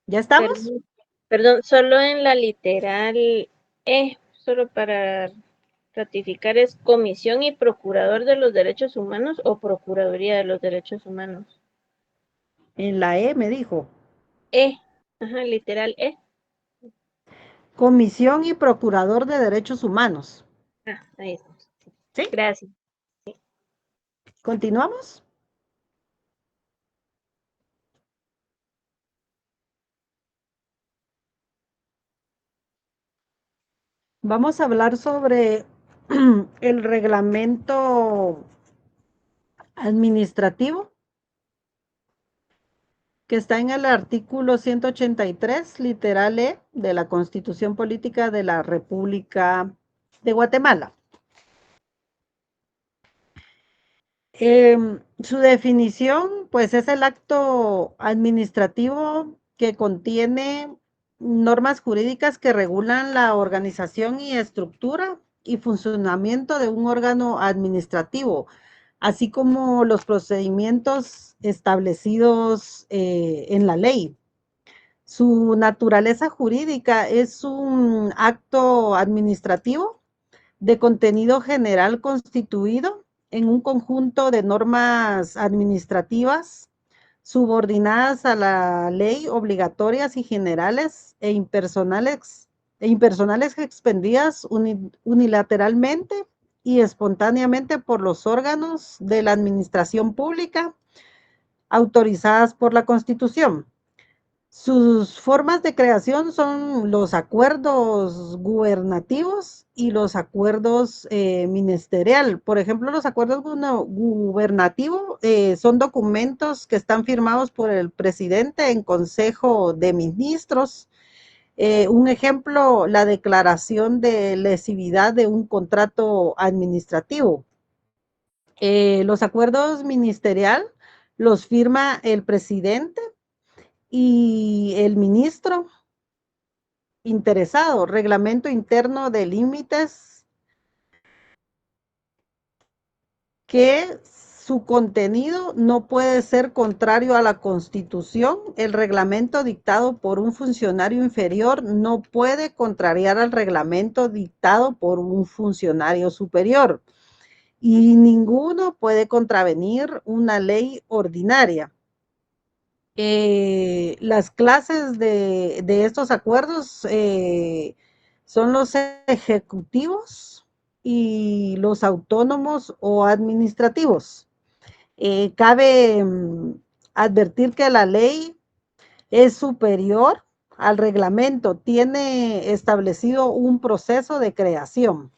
¿Ya estamos? Perdón, solo en la literal E, solo para ratificar, ¿es Comisión y Procurador de los Derechos Humanos o Procuraduría de los Derechos Humanos? En la E me dijo. E, ajá, literal E. Comisión y Procurador de Derechos Humanos. Ah, ahí estamos. ¿Sí? Gracias. ¿Continuamos? Vamos a hablar sobre el reglamento administrativo que está en el artículo 183, literal E, de la Constitución Política de la República de Guatemala. Su definición, pues, es el acto administrativo que contiene normas jurídicas que regulan la organización y estructura y funcionamiento de un órgano administrativo, así como los procedimientos establecidos en la ley. Su naturaleza jurídica es un acto administrativo de contenido general constituido en un conjunto de normas administrativas subordinadas a la ley, obligatorias y generales e impersonales expendidas unilateralmente y espontáneamente por los órganos de la administración pública autorizadas por la Constitución. Sus formas de creación son los acuerdos gubernativos y los acuerdos ministerial. Por ejemplo, los acuerdos gubernativos son documentos que están firmados por el presidente en Consejo de Ministros. Un ejemplo, la declaración de lesividad de un contrato administrativo. Los acuerdos ministerial los firma el presidente y el ministro interesado, reglamento interno de límites que su contenido no puede ser contrario a la Constitución. El reglamento dictado por un funcionario inferior no puede contrariar al reglamento dictado por un funcionario superior. Y ninguno puede contravenir una ley ordinaria. Las clases de estos acuerdos son los ejecutivos y los autónomos o administrativos. Cabe advertir que la ley es superior al reglamento, tiene establecido un proceso de creación.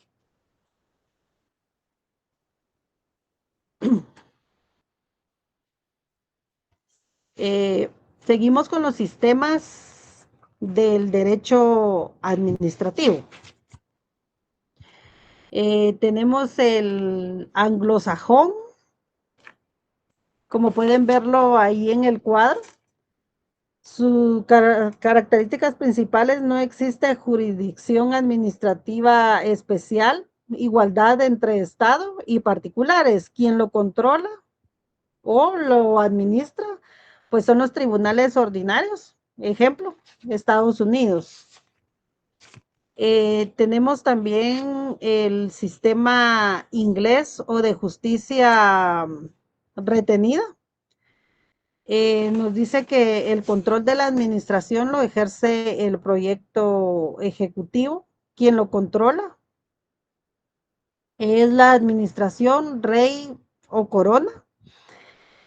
Seguimos con los sistemas del derecho administrativo. Tenemos el anglosajón, como pueden verlo ahí en el cuadro. Sus características principales: no existe jurisdicción administrativa especial, igualdad entre Estado y particulares. Quien lo controla o lo administra, pues son los tribunales ordinarios. Ejemplo, Estados Unidos. Tenemos también el sistema inglés o de justicia retenida. Nos dice que el control de la administración lo ejerce el proyecto ejecutivo. Quien lo controla es la administración, rey o corona.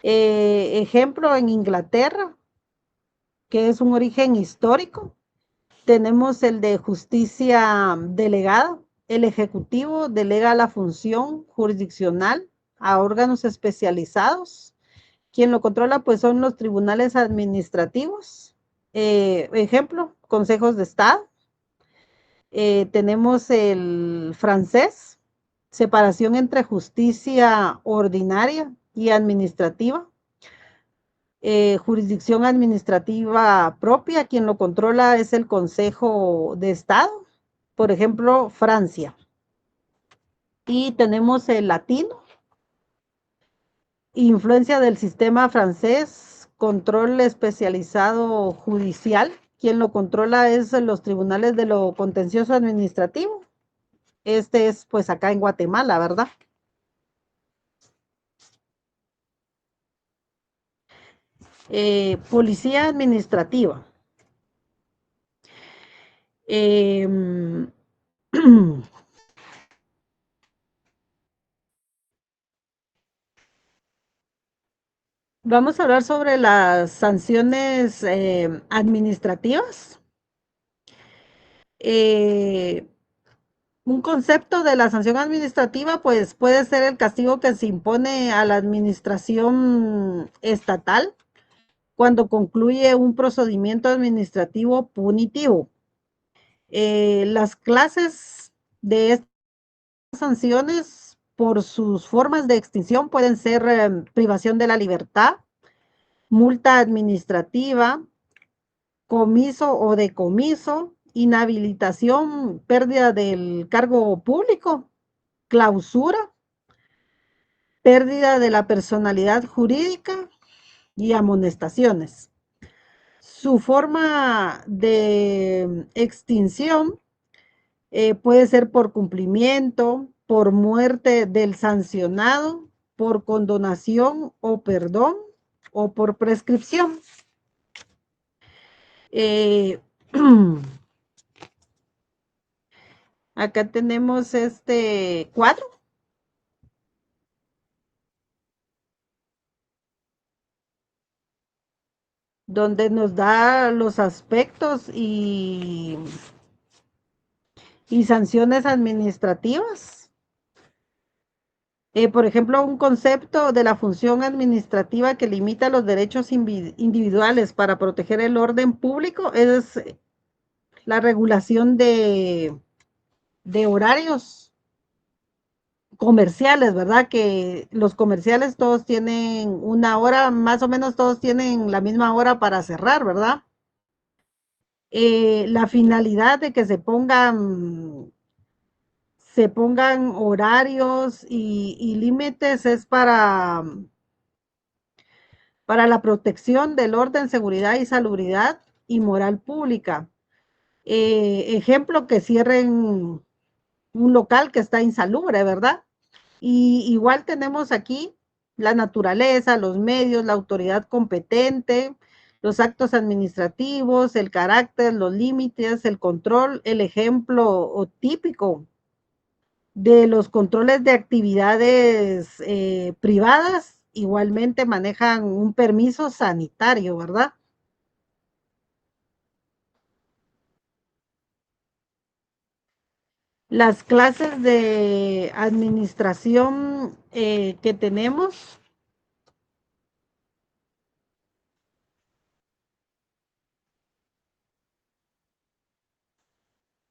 Ejemplo, en Inglaterra, que es un origen histórico, tenemos el de justicia delegada. El Ejecutivo delega la función jurisdiccional a órganos especializados. Quien lo controla, pues, son los tribunales administrativos. Ejemplo, consejos de Estado. Tenemos el francés, separación entre justicia ordinaria y administrativa. Jurisdicción administrativa propia, quien lo controla es el Consejo de Estado, por ejemplo, Francia. Y tenemos el latino, influencia del sistema francés, control especializado judicial, quien lo controla es los tribunales de lo contencioso administrativo. Este es pues acá en Guatemala, ¿verdad? Policía administrativa. Vamos a hablar sobre las sanciones administrativas. Un concepto de la sanción administrativa, pues puede ser el castigo que se impone a la administración estatal cuando concluye un procedimiento administrativo punitivo. Las clases de estas sanciones, por sus formas de extinción, pueden ser privación de la libertad, multa administrativa, comiso o decomiso, inhabilitación, pérdida del cargo público, clausura, pérdida de la personalidad jurídica y amonestaciones. Su forma de extinción puede ser por cumplimiento, por muerte del sancionado, por condonación o perdón, o por prescripción. Acá tenemos este cuadro. Donde nos da los aspectos y sanciones administrativas. Por ejemplo, un concepto de la función administrativa que limita los derechos individuales para proteger el orden público es la regulación de horarios comerciales, ¿verdad? Que los comerciales todos tienen una hora, más o menos todos tienen la misma hora para cerrar, ¿verdad? La finalidad de que se pongan horarios y límites es para la protección del orden, seguridad y salubridad y moral pública. Ejemplo, que cierren un local que está insalubre, ¿verdad? Y igual tenemos aquí la naturaleza, los medios, la autoridad competente, los actos administrativos, el carácter, los límites, el control, el ejemplo o típico de los controles de actividades privadas, igualmente manejan un permiso sanitario, ¿verdad? Las clases de administración que tenemos,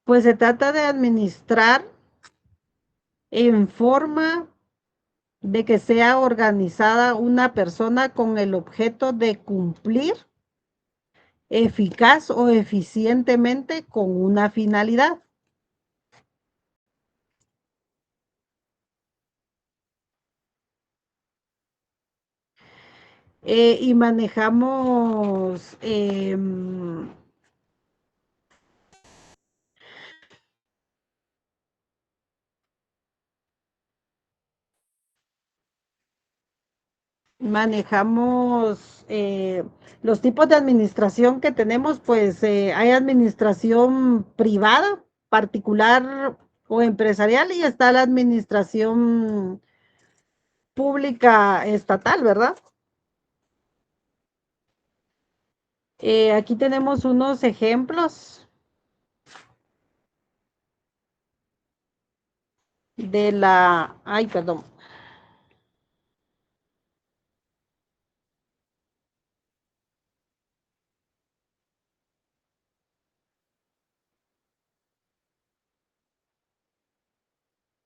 pues se trata de administrar en forma de que sea organizada una persona con el objeto de cumplir eficaz o eficientemente con una finalidad. Y manejamos los tipos de administración que tenemos, pues hay administración privada, particular o empresarial, y está la administración pública estatal, ¿verdad? Aquí tenemos unos ejemplos. de la, ay, perdón.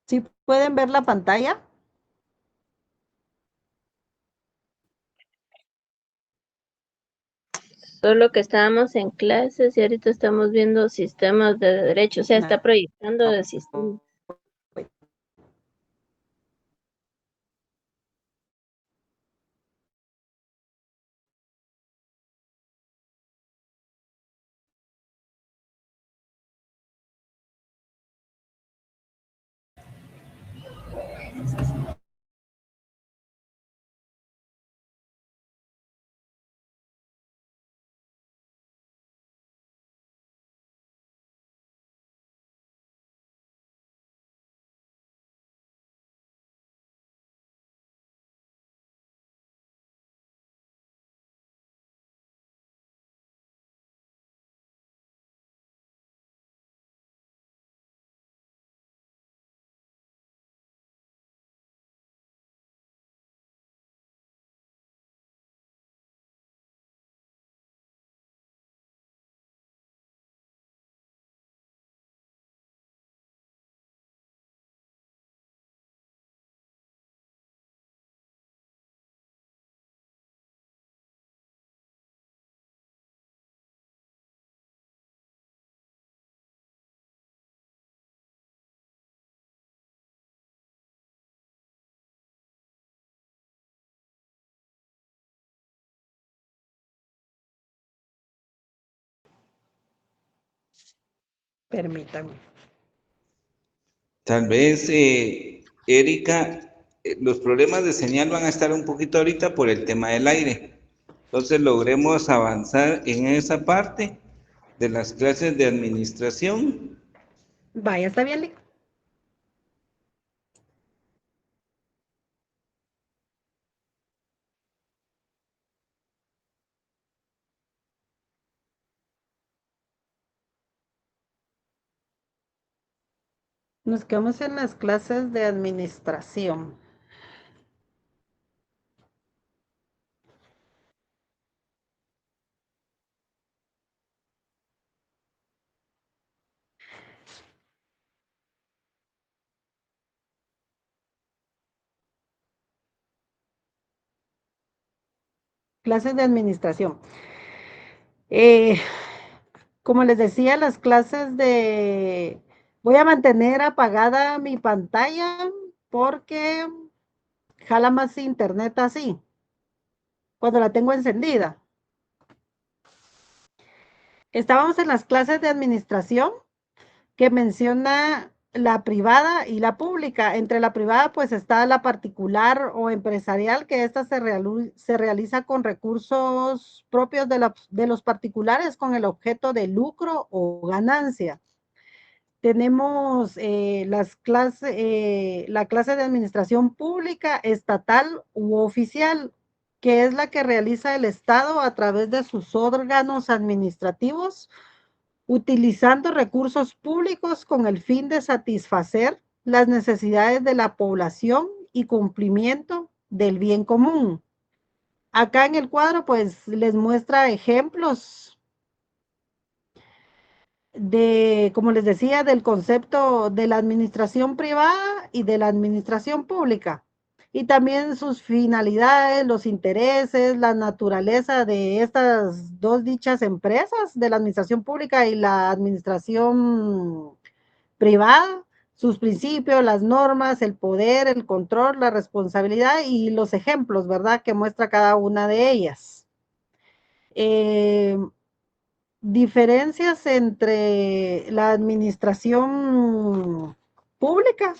¿Sí pueden ver la pantalla? Solo que estábamos en clases y ahorita estamos viendo sistemas de derecho, o sea, está proyectando el sistema. Permítanme. Tal vez, Erika, los problemas de señal van a estar un poquito ahorita por el tema del aire. Entonces logremos avanzar en esa parte de las clases de administración. Vaya, está bien, Lick. Nos quedamos en las clases de administración. Clases de administración. Como les decía, las clases de... Voy a mantener apagada mi pantalla porque jala más internet así, cuando la tengo encendida. Estábamos en las clases de administración que menciona la privada y la pública. Entre la privada, pues está la particular o empresarial, que esta se realiza con recursos propios de los particulares con el objeto de lucro o ganancia. Tenemos la clase de administración pública, estatal u oficial, que es la que realiza el Estado a través de sus órganos administrativos, utilizando recursos públicos con el fin de satisfacer las necesidades de la población y cumplimiento del bien común. Acá en el cuadro, pues les muestra ejemplos de, como les decía, del concepto de la administración privada y de la administración pública. Y también sus finalidades, los intereses, la naturaleza de estas dos dichas empresas, de la administración pública y la administración privada, sus principios, las normas, el poder, el control, la responsabilidad y los ejemplos, ¿verdad?, que muestra cada una de ellas. Diferencias entre la administración pública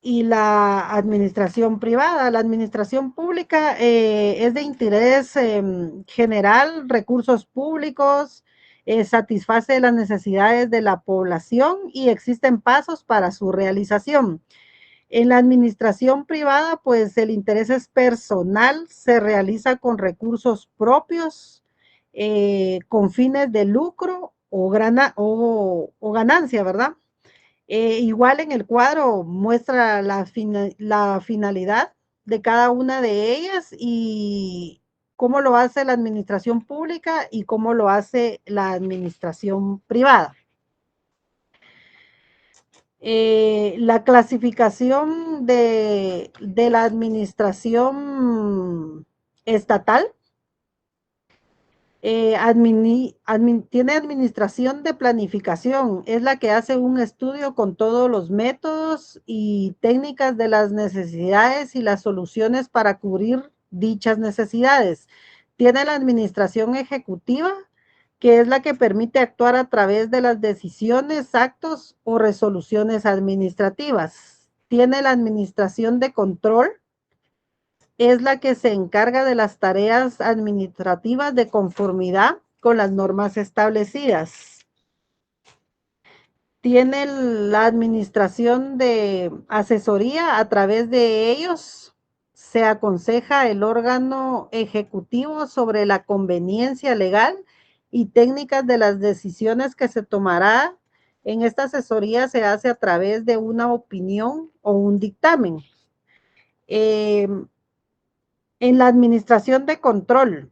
y la administración privada. La administración pública es de interés general, recursos públicos, satisface las necesidades de la población y existen pasos para su realización. En la administración privada, pues el interés es personal, se realiza con recursos propios, con fines de lucro o ganancia, ¿verdad? Igual en el cuadro muestra la finalidad de cada una de ellas y cómo lo hace la administración pública y cómo lo hace la administración privada. La clasificación de la administración estatal tiene administración de planificación, es la que hace un estudio con todos los métodos y técnicas de las necesidades y las soluciones para cubrir dichas necesidades. Tiene la administración ejecutiva, que es la que permite actuar a través de las decisiones, actos o resoluciones administrativas. Tiene la administración de control, es la que se encarga de las tareas administrativas de conformidad con las normas establecidas. Tiene la administración de asesoría, a través de ellos se aconseja el órgano ejecutivo sobre la conveniencia legal y técnicas de las decisiones que se tomará. En esta asesoría se hace a través de una opinión o un dictamen. En la administración de control,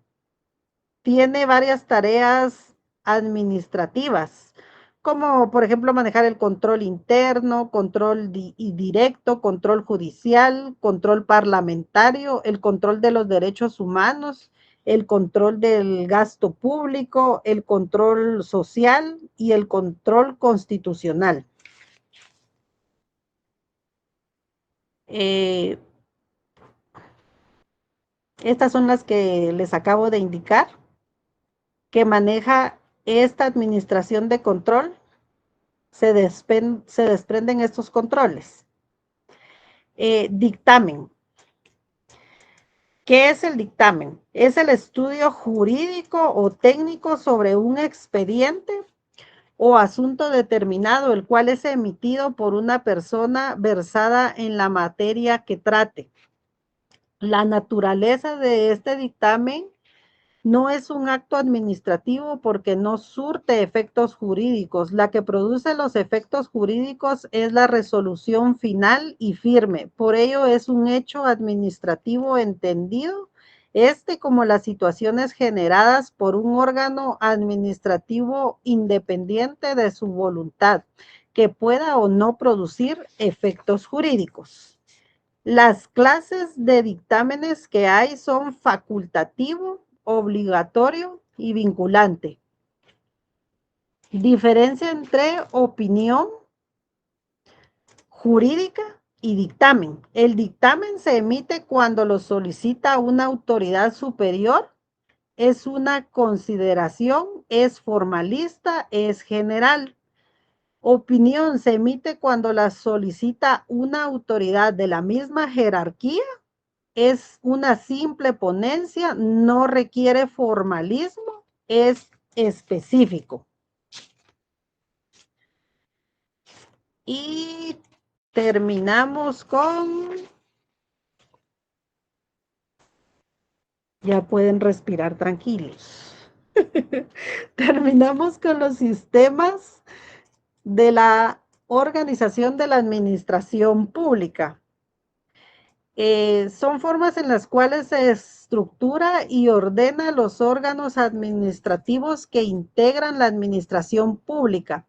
tiene varias tareas administrativas, como por ejemplo manejar el control interno, control directo, control judicial, control parlamentario, el control de los derechos humanos, el control del gasto público, el control social y el control constitucional. Estas son las que les acabo de indicar, que maneja esta administración de control. Se desprenden estos controles. Dictamen. ¿Qué es el dictamen? Es el estudio jurídico o técnico sobre un expediente o asunto determinado, el cual es emitido por una persona versada en la materia que trate. La naturaleza de este dictamen no es un acto administrativo porque no surte efectos jurídicos. La que produce los efectos jurídicos es la resolución final y firme. Por ello es un hecho administrativo entendido, como las situaciones generadas por un órgano administrativo independiente de su voluntad, que pueda o no producir efectos jurídicos. Las clases de dictámenes que hay son facultativo, obligatorio y vinculante. Diferencia entre opinión jurídica y dictamen. El dictamen se emite cuando lo solicita una autoridad superior, es una consideración, es formalista, es general. Opinión se emite cuando la solicita una autoridad de la misma jerarquía, es una simple ponencia, no requiere formalismo, es específico. Y terminamos con... Ya pueden respirar tranquilos. Terminamos con los sistemas de la organización de la administración pública. Son formas en las cuales se estructura y ordena los órganos administrativos que integran la administración pública.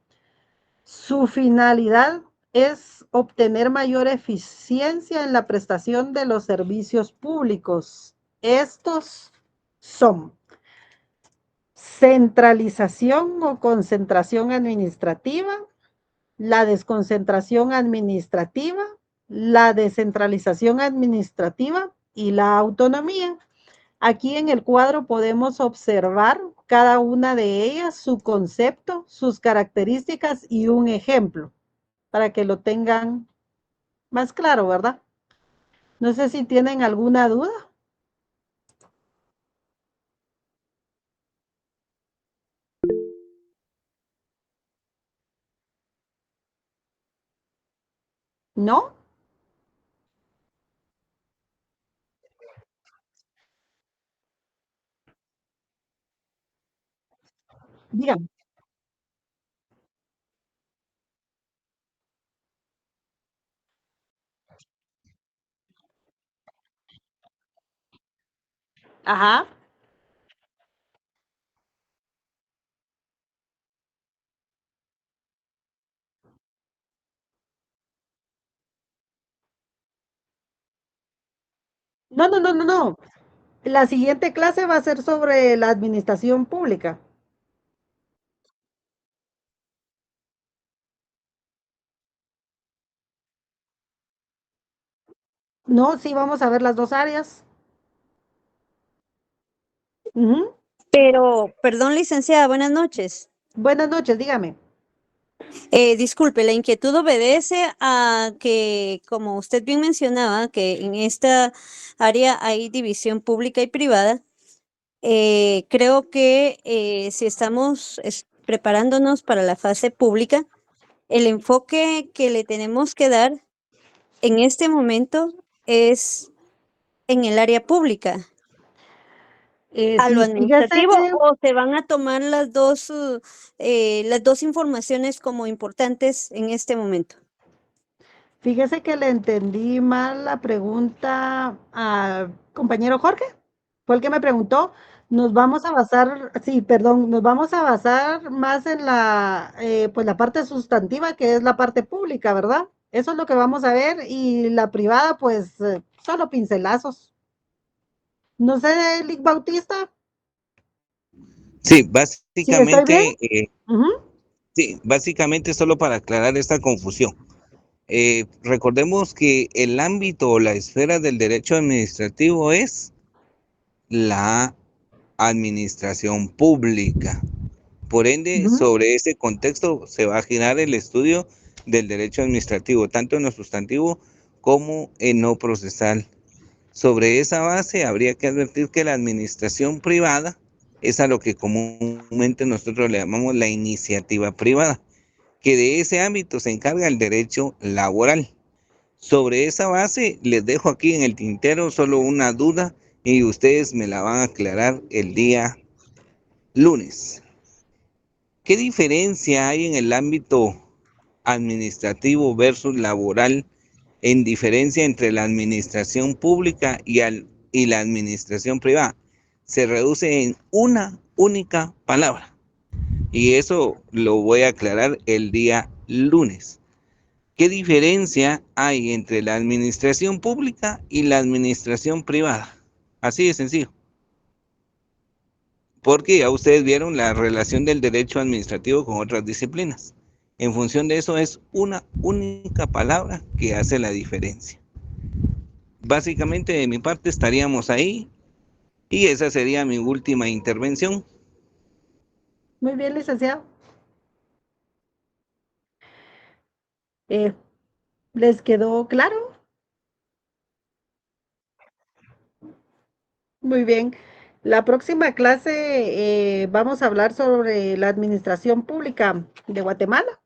Su finalidad es obtener mayor eficiencia en la prestación de los servicios públicos. Estos son centralización o concentración administrativa, la desconcentración administrativa, la descentralización administrativa y la autonomía. Aquí en el cuadro podemos observar cada una de ellas, su concepto, sus características y un ejemplo, para que lo tengan más claro, ¿verdad? No sé si tienen alguna duda. ¿No? Díganme. Ajá. No, no, no, no, no. La siguiente clase va a ser sobre la administración pública. No, sí, vamos a ver las dos áreas. Ujú. Pero, perdón, licenciada, buenas noches. Buenas noches, dígame. Disculpe, la inquietud obedece a que, como usted bien mencionaba, que en esta área hay división pública y privada. Creo que si estamos preparándonos para la fase pública, el enfoque que le tenemos que dar en este momento es en el área pública. ¿A lo Sí, fíjese, administrativo o se van a tomar las dos informaciones como importantes en este momento? fíjese que le entendí mal la pregunta al compañero Jorge. Fue el que me preguntó. Nos vamos a basar, sí, perdón, nos vamos a basar más en pues la parte sustantiva, que es la parte pública, ¿verdad? Eso es lo que vamos a ver, y la privada, pues, solo pincelazos. No sé, Lick Bautista, Sí, si estoy bien. Ujú. sí, básicamente solo para aclarar esta confusión. Recordemos que el ámbito o la esfera del derecho administrativo es la administración pública. Por ende, Ujú. sobre ese contexto se va a girar el estudio del derecho administrativo, tanto en lo sustantivo como en lo procesal. Sobre esa base, habría que advertir que la administración privada es a lo que comúnmente nosotros le llamamos la iniciativa privada, que de ese ámbito se encarga el derecho laboral. Sobre esa base, les dejo aquí en el tintero solo una duda y ustedes me la van a aclarar el día lunes. ¿Qué diferencia hay en el ámbito administrativo versus laboral en diferencia entre la administración pública y la administración privada? Se reduce en una única palabra. Y eso lo voy a aclarar el día lunes. ¿Qué diferencia hay entre la administración pública y la administración privada? Así de sencillo. Porque ya ustedes vieron la relación del derecho administrativo con otras disciplinas. En función de eso es una única palabra que hace la diferencia. Básicamente de mi parte estaríamos ahí y esa sería mi última intervención. Muy bien, licenciado. Eh, ¿Les quedó claro? Muy bien. La próxima clase vamos a hablar sobre la administración pública de Guatemala,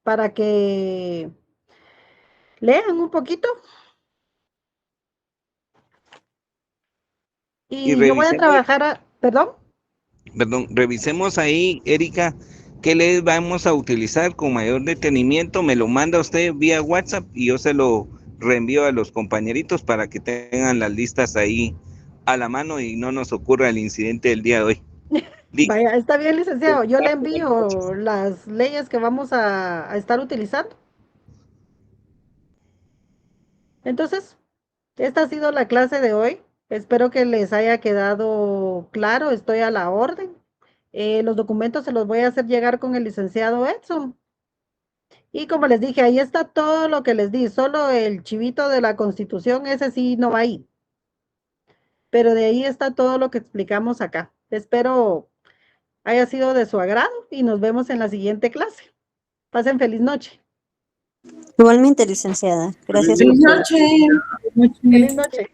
para que lean un poquito. Y Y yo voy a trabajar, revisemos ahí, Erika, qué les vamos a utilizar con mayor detenimiento. Me lo manda usted vía WhatsApp y yo se lo reenvío a los compañeritos para que tengan las listas ahí a la mano y no nos ocurra el incidente del día de hoy. Vaya, está bien, licenciado. Yo le envío las leyes que vamos a estar utilizando. Entonces, esta ha sido la clase de hoy. Espero que les haya quedado claro. Estoy a la orden. Los documentos se los voy a hacer llegar con el licenciado Edson. Y como les dije, ahí está todo lo que les di. Solo el chivito de la Constitución, ese sí no va ahí. Pero de ahí está todo lo que explicamos acá. Espero haya sido de su agrado y nos vemos en la siguiente clase. Pasen feliz noche. Igualmente, licenciada. Gracias. Feliz noche. Feliz noche.